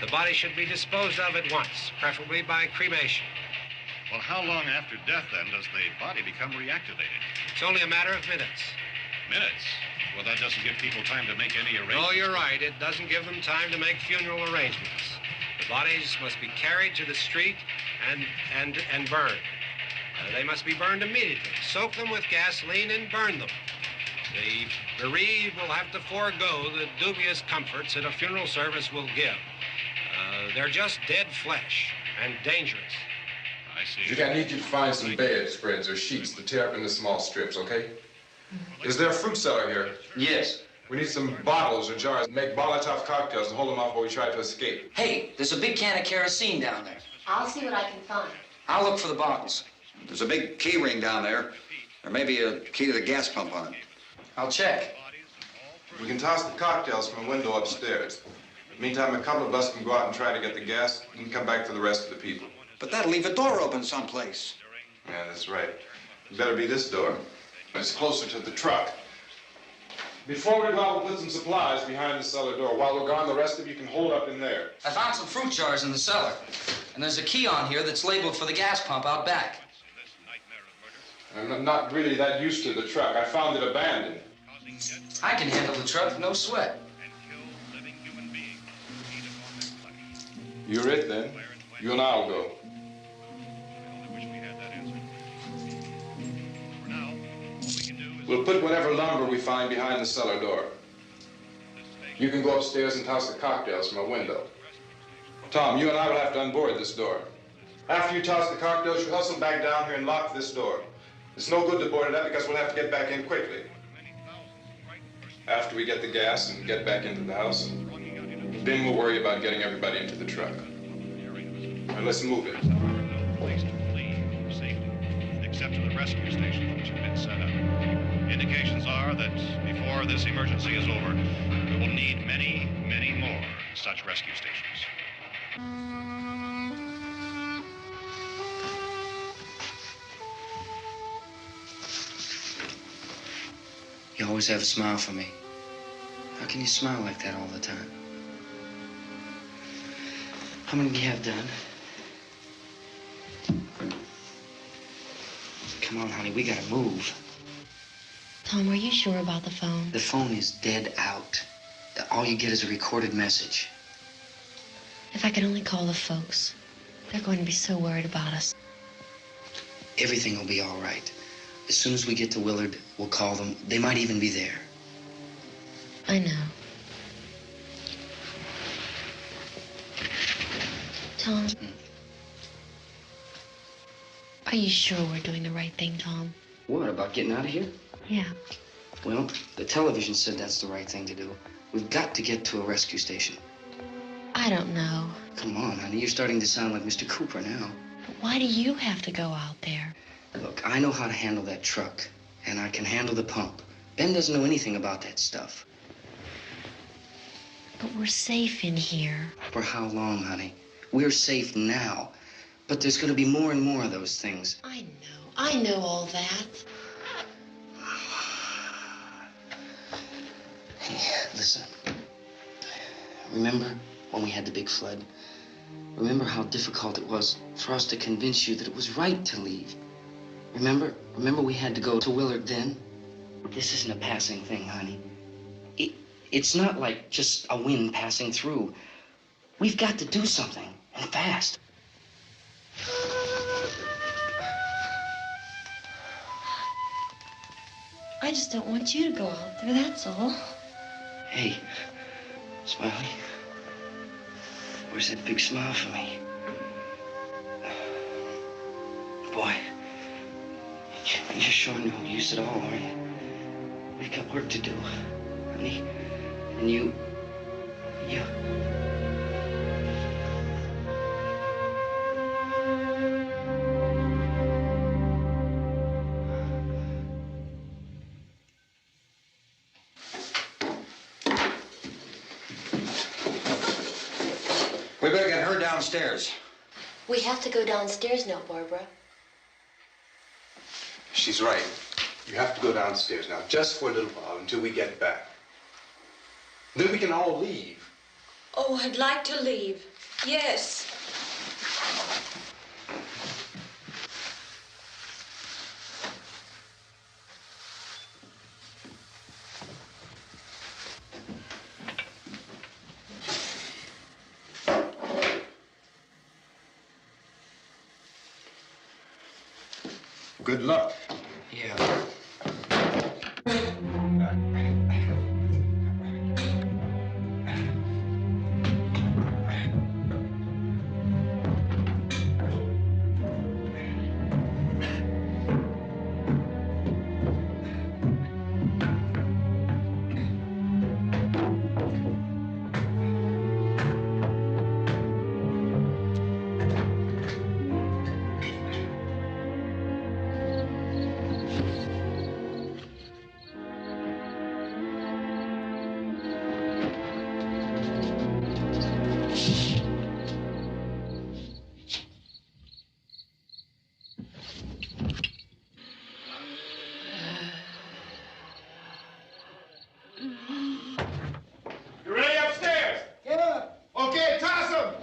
The body should be disposed of at once, preferably by cremation. Well, how long after death, then, does the body become reactivated? It's only a matter of minutes. Minutes? Well, that doesn't give people time to make any arrangements. Oh, you're right. It doesn't give them time to make funeral arrangements. The bodies must be carried to the street and burned. They must be burned immediately. Soak them with gasoline and burn them. The bereaved will have to forego the dubious comforts that a funeral service will give. They're just dead flesh and dangerous. I see. Judy, I need you to find some bedspreads or sheets to tear up into small strips, okay? Is there a fruit cellar here? Yes. We need some bottles or jars. Make Molotov cocktails and hold them off while we try to escape. Hey, there's a big can of kerosene down there. I'll see what I can find. I'll look for the bottles. There's a big key ring down there. There may be a key to the gas pump on it. I'll check. We can toss the cocktails from a window upstairs. Meantime, a couple of us can go out and try to get the gas and come back for the rest of the people. But that'll leave a door open someplace. Yeah, that's right. It better be this door. It's closer to the truck. Before we go out, we'll put some supplies behind the cellar door. While we're gone, the rest of you can hold up in there. I found some fruit jars in the cellar. And there's a key on here that's labeled for the gas pump out back. I'm not really that used to the truck. I found it abandoned. I can handle the truck, no sweat. You're it, then. You and I'll go. We'll put whatever lumber we find behind the cellar door. You can go upstairs and toss the cocktails from a window. Tom, you and I will have to unboard this door. After you toss the cocktails, you hustle back down here and lock this door. It's no good to board it up because we'll have to get back in quickly. After we get the gas and get back into the house, then we'll worry about getting everybody into the truck. All right, let's move it. Place to flee for safety, except to the rescue stations which have been set up. Indications are that before this emergency is over, we will need many, many more such rescue stations. You always have a smile for me. How can you smile like that all the time? How many do you have done? Come on, honey, we gotta move. Tom, are you sure about the phone? The phone is dead out. All you get is a recorded message. If I could only call the folks. They're going to be so worried about us. Everything will be all right. As soon as we get to Willard, we'll call them. They might even be there. I know. Tom, are you sure we're doing the right thing, Tom? What, about getting out of here? Yeah. Well, the television said that's the right thing to do. We've got to get to a rescue station. I don't know. Come on, honey, you're starting to sound like Mr. Cooper now. But why do you have to go out there? Look, I know how to handle that truck, and I can handle the pump. Ben doesn't know anything about that stuff. But we're safe in here. For how long, honey? We're safe now. But there's going to be more and more of those things. I know all that. Hey, listen. Remember when we had the big flood? Remember how difficult it was for us to convince you that it was right to leave? Remember? Remember we had to go to Willard then? This isn't a passing thing, honey. It's not like just a wind passing through. We've got to do something, and fast. I just don't want you to go out there, that's all. Hey, Smiley, where's that big smile for me? Boy, you're sure no use at all, are you? We've got work to do, honey. And you... We better get her downstairs. We have to go downstairs now, Barbara. She's right. You have to go downstairs now, just for a little while, until we get back. Then we can all leave. Oh, I'd like to leave. Yes. Good luck. Yeah. You ready upstairs? Yeah. Okay, toss him.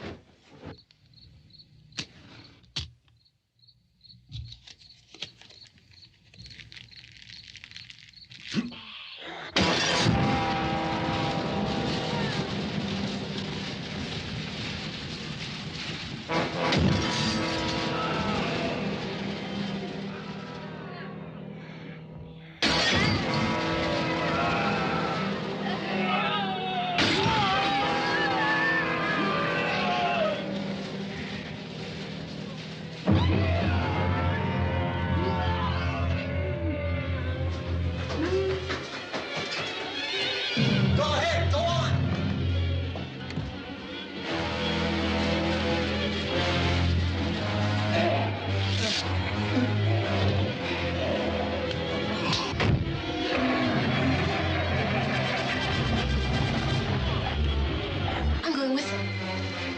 I'm going with him.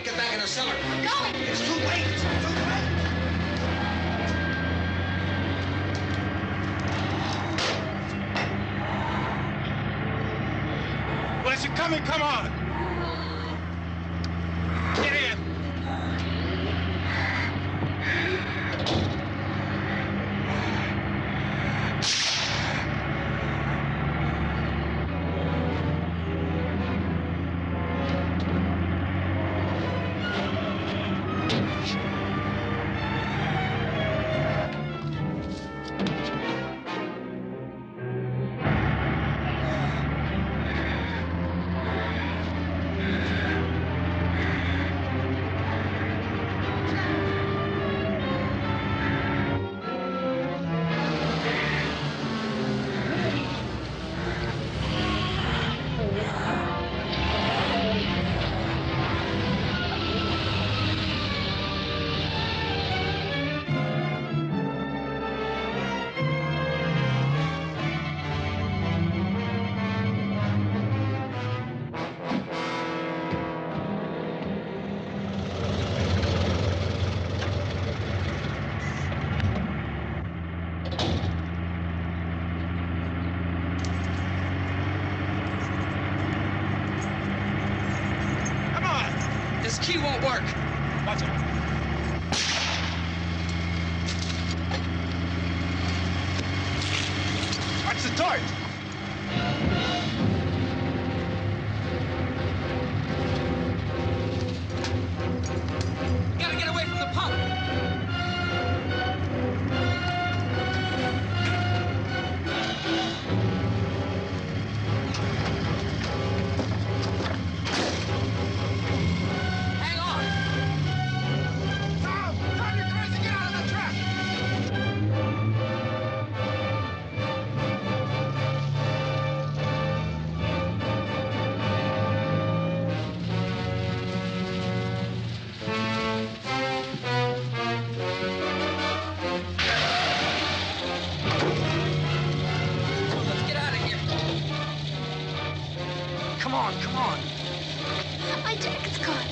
Get back in the cellar. I'm going. It's too late. It's too late. Where's it coming? Come on. Get in. Start! We gotta get away from the pump. Hang on. Tom! Grab your guns and get out of the truck! Let's get out of here. Come on, come on. My jacket's caught.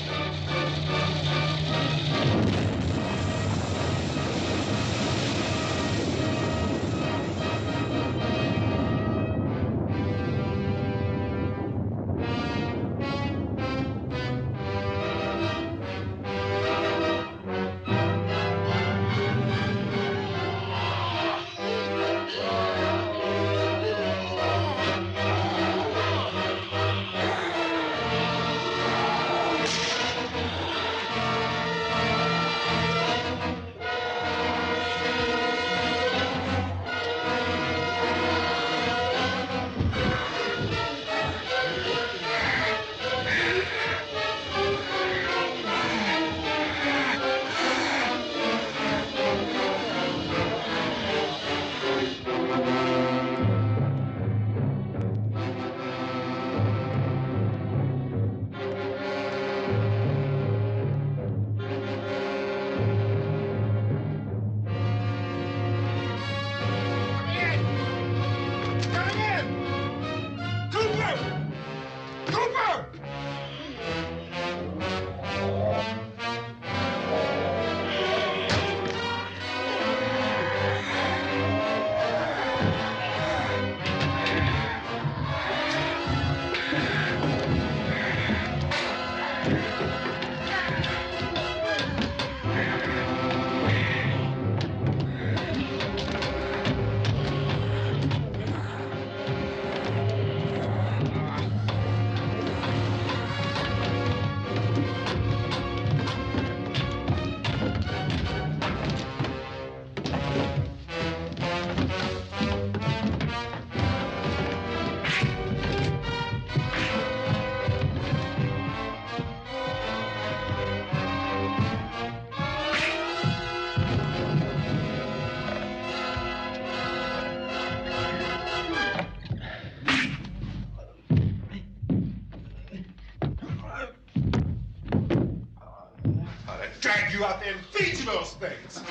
Drag you out there and feed you those things.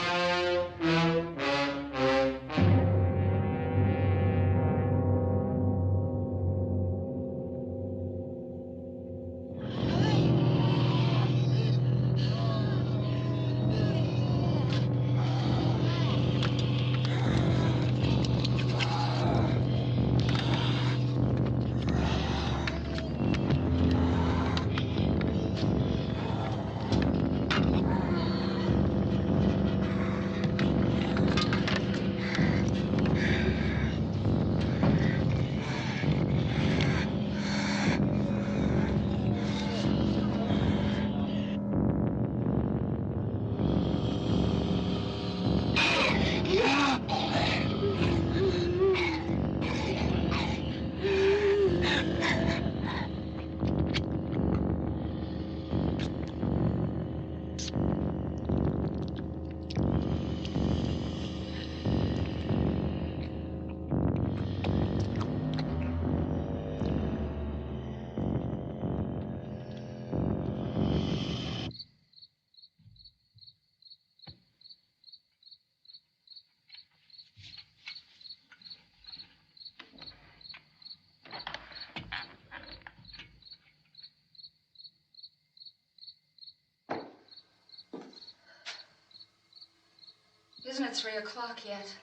Isn't it 3 o'clock yet?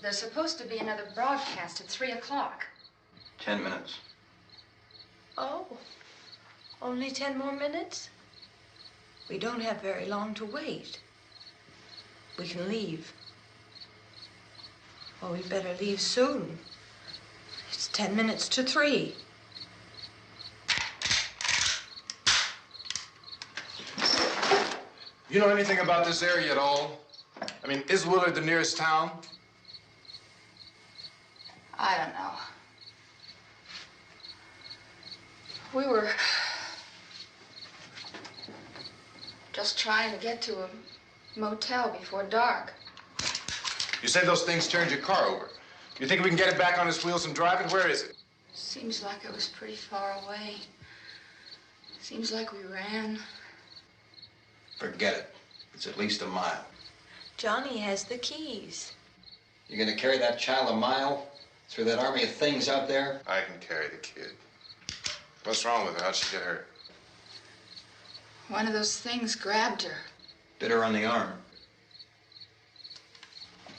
There's supposed to be another broadcast at 3 o'clock. 10 minutes. Oh, only 10 more minutes? We don't have very long to wait. we can leave. Well, we better leave soon. It's 10 minutes to 3. You know anything about this area at all? I mean, is Willard the nearest town? I don't know. We were just trying to get to a motel before dark. You said those things turned your car over. You think we can get it back on its wheels and drive it? Where is it? Seems like it was pretty far away. Seems like we ran. Forget it. It's at least a mile. Johnny has the keys. You're gonna carry that child a mile through that army of things out there? I can carry the kid. What's wrong with her? How'd she get hurt? One of those things grabbed her. Bit her on the arm.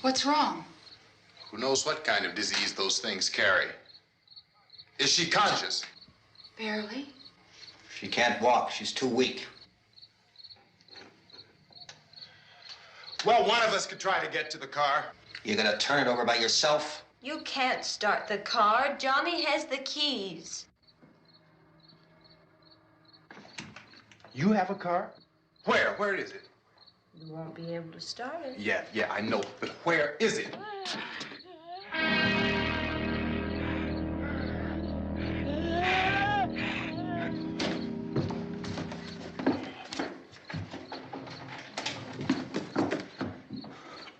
What's wrong? Who knows what kind of disease those things carry? Is she conscious? Barely. She can't walk. She's too weak. Well, one of us could try to get to the car. You gonna turn it over by yourself? You can't start the car. Johnny has the keys. You have a car? Where? Where is it? You won't be able to start it. Yeah, I know. But where is it?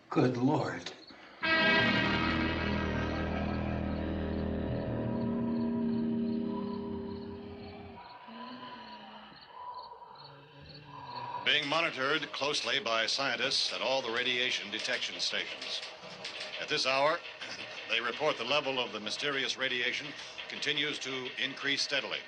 Good Lord. Being monitored closely by scientists at all the radiation detection stations. At this hour, they report the level of the mysterious radiation continues to increase steadily.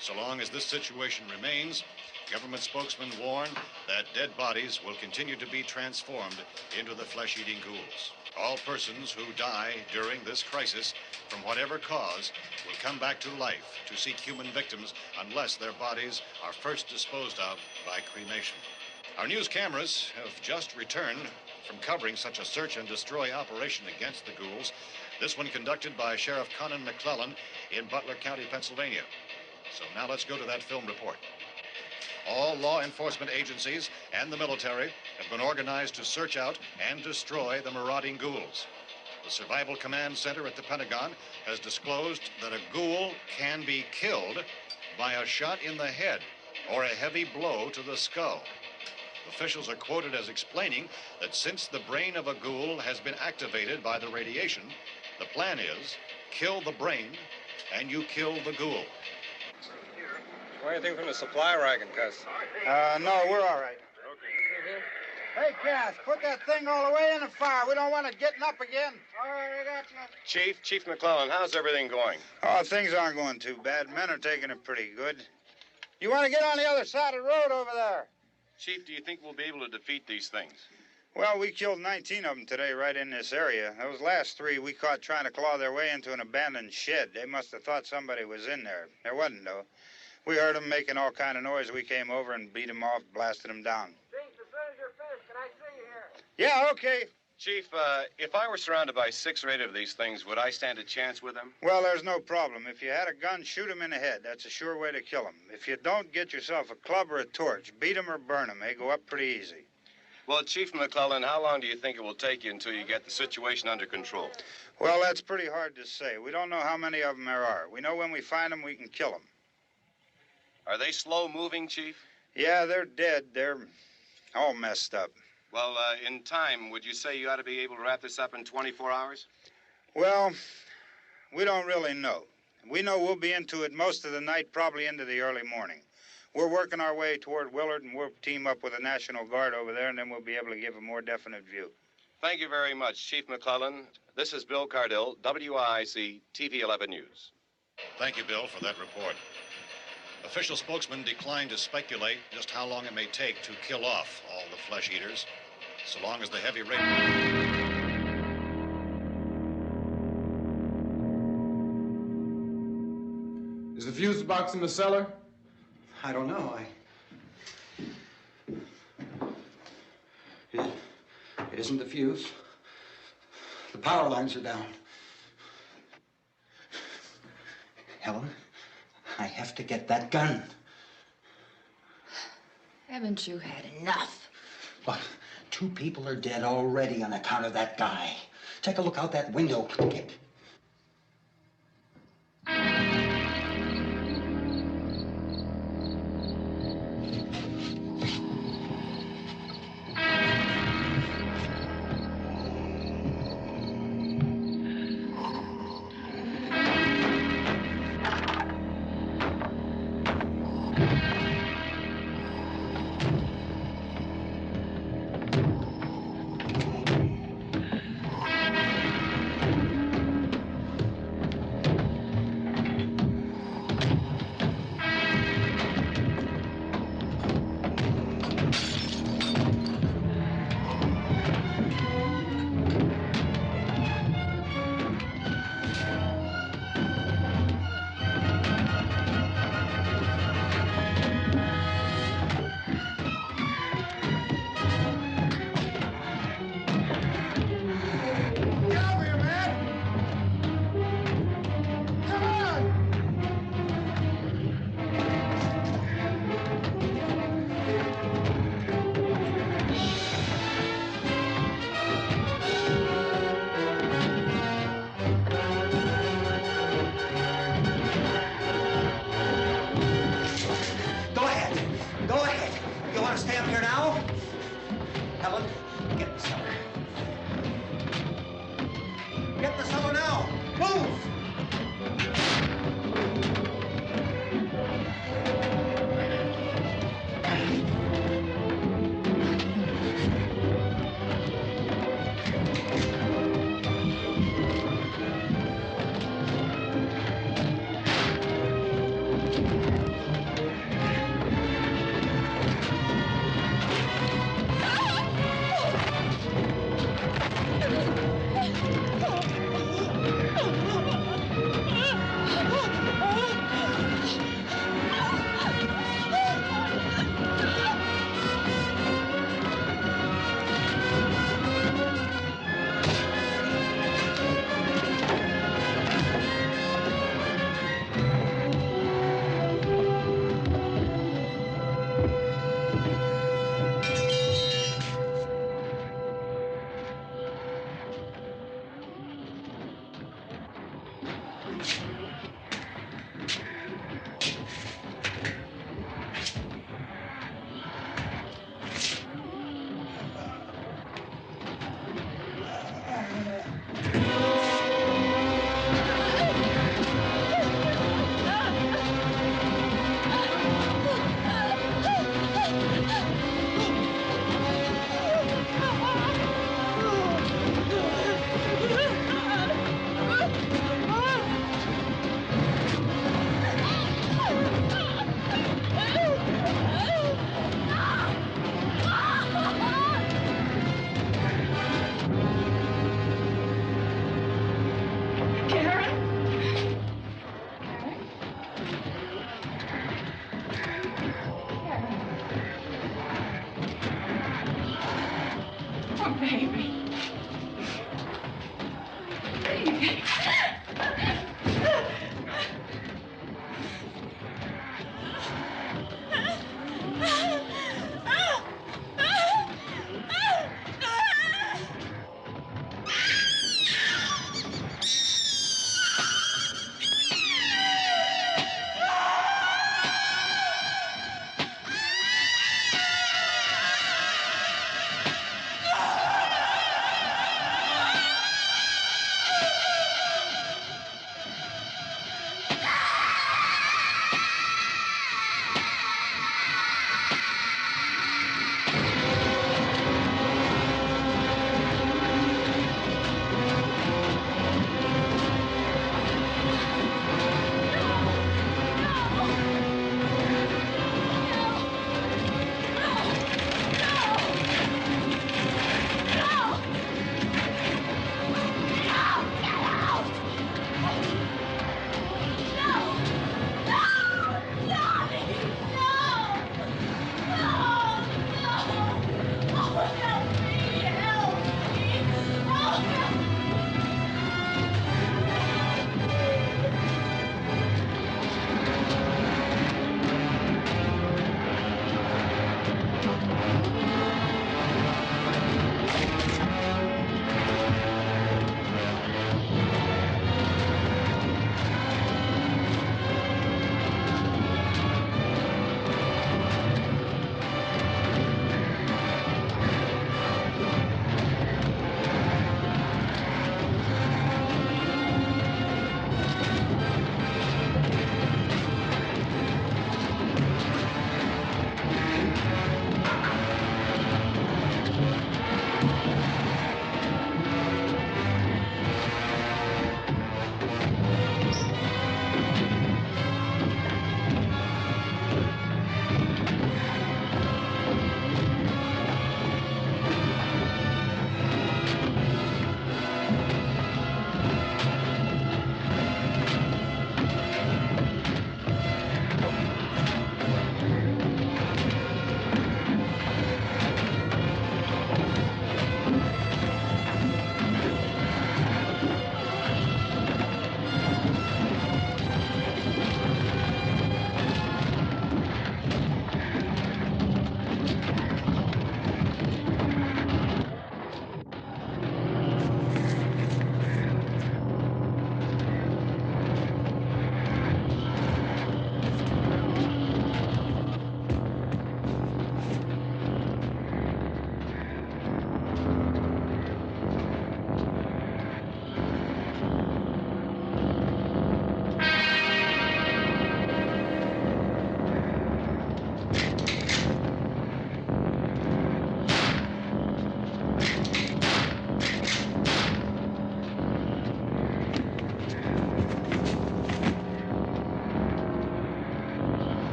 So long as this situation remains, government spokesmen warn that dead bodies will continue to be transformed into the flesh-eating ghouls. All persons who die during this crisis, from whatever cause, will come back to life to seek human victims unless their bodies are first disposed of by cremation. Our news cameras have just returned from covering such a search and destroy operation against the ghouls, this one conducted by Sheriff Conan McClellan in Butler County, Pennsylvania. So now let's go to that film report. All law enforcement agencies and the military have been organized to search out and destroy the marauding ghouls. The Survival Command Center at the Pentagon has disclosed that a ghoul can be killed by a shot in the head or a heavy blow to the skull. Officials are quoted as explaining that since the brain of a ghoul has been activated by the radiation, the plan is kill the brain and you kill the ghoul. Anything from the supply wagon, Cuss? No, we're all right. Hey, Cass, put that thing all the way in the fire. We don't want it getting up again. All right, I got you. Chief McClellan, how's everything going? Oh, things aren't going too bad. Men are taking it pretty good. You want to get on the other side of the road over there? Chief, do you think we'll be able to defeat these things? Well, we killed 19 of them today right in this area. Those last 3 we caught trying to claw their way into an abandoned shed. They must have thought somebody was in there. There wasn't, though. We heard them making all kind of noise. We came over and beat them off, blasted them down. Chief, as soon as you're finished, can I see you here? Yeah, okay. Chief, if I were surrounded by 6 or 8 of these things, would I stand a chance with them? Well, there's no problem. If you had a gun, shoot them in the head. That's a sure way to kill them. If you don't, get yourself a club or a torch. Beat them or burn them. They go up pretty easy. Well, Chief McClellan, how long do you think it will take you until you get the situation under control? Well, that's pretty hard to say. We don't know how many of them there are. We know when we find them, we can kill them. Are they slow-moving, Chief? Yeah, they're dead. They're all messed up. Well, in time, would you say you ought to be able to wrap this up in 24 hours? Well, we don't really know. We know we'll be into it most of the night, probably into the early morning. We're working our way toward Willard, and we'll team up with the National Guard over there, and then we'll be able to give a more definite view. Thank you very much, Chief McClellan. This is Bill Cardill, WIC TV 11 News. Thank you, Bill, for that report. Official spokesmen declined to speculate just how long it may take to kill off all the flesh eaters, so long as the heavy rain... Is the fuse box in the cellar? I don't know. isn't the fuse. The power lines are down. Helen, I have to get that gun. Haven't you had enough? Look, 2 people are dead already on account of that guy. Take a look out that window. Get...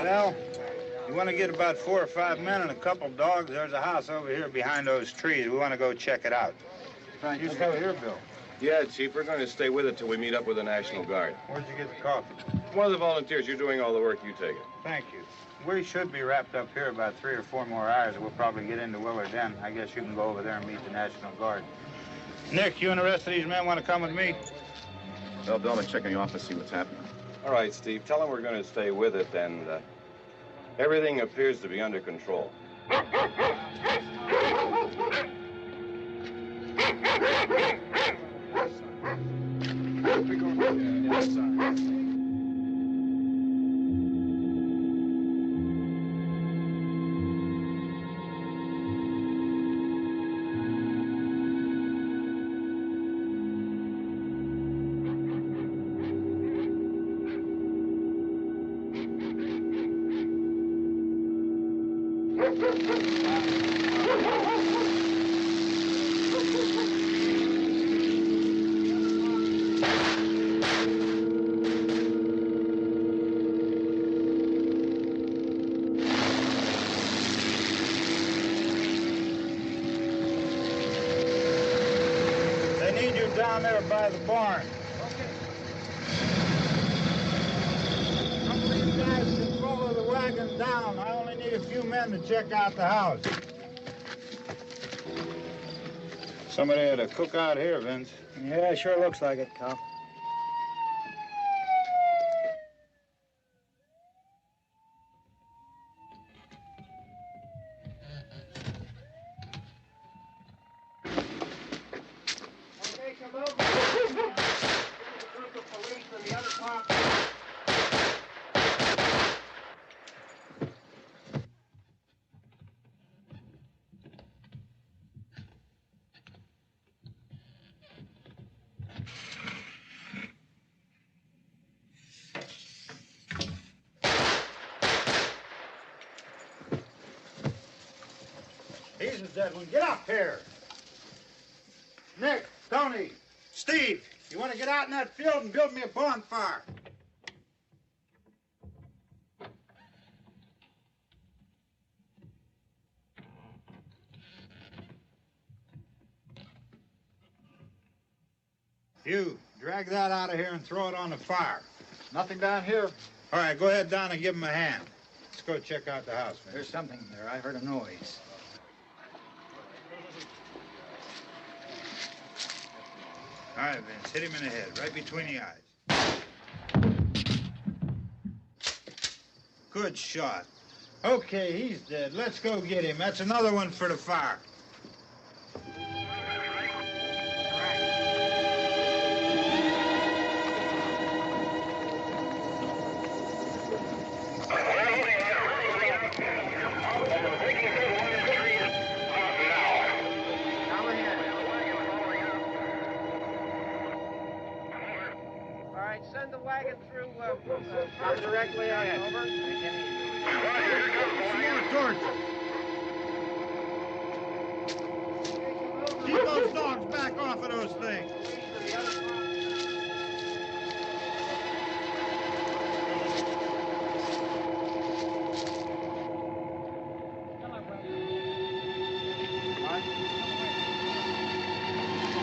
Well, you want to get about 4 or 5 men and a couple dogs? There's a house over here behind those trees. We want to go check it out. Right. You stay here, Bill. Yeah, Chief, we're going to stay with it till we meet up with the National Guard. Where'd you get the coffee? One of the volunteers, you're doing all the work, you take it. Thank you. We should be wrapped up here about 3 or 4 more hours. We'll probably get into Willard then. I guess you can go over there and meet the National Guard. Nick, you and the rest of these men want to come with me? Well, Bill, I'm checking the office, see what's happening. All right, Steve, tell them we're going to stay with it, and everything appears to be under control. They need you down there by the barn. Some of these guys can follow the wagon down. I only need a few men to check out the house. Somebody had a cookout here, Vince. Yeah, sure looks like it, Cal. Okay, come over. The police and the other cops. He's a dead one. Get up here. Nick, Tony, Steve, you want to get out in that field and build me a bonfire? You, drag that out of here and throw it on the fire. Nothing down here. All right, go ahead down and give him a hand. Let's go check out the house, man. There's something there. I heard a noise. All right, Vince, hit him in the head, right between the eyes. Good shot. Okay, he's dead. Let's go get him. That's another one for the fire. Send the wagon through directly out. Over. More torch. Keep those dogs back off of those things.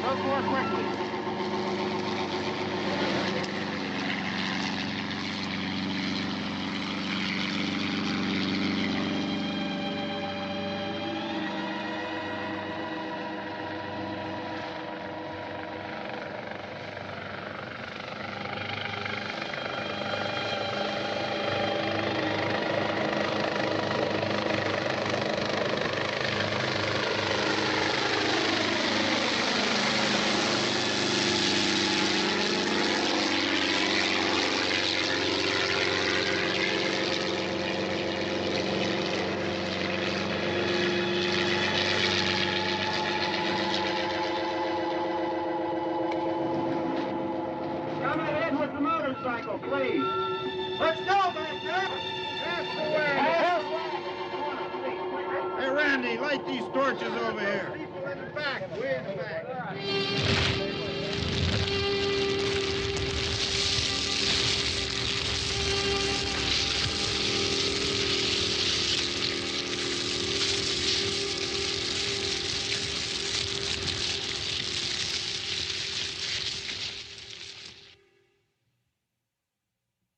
Go more quickly. Please. Let's go back there. That's the way. Hey, Randy, light these torches over here. People in the back. Way in the back.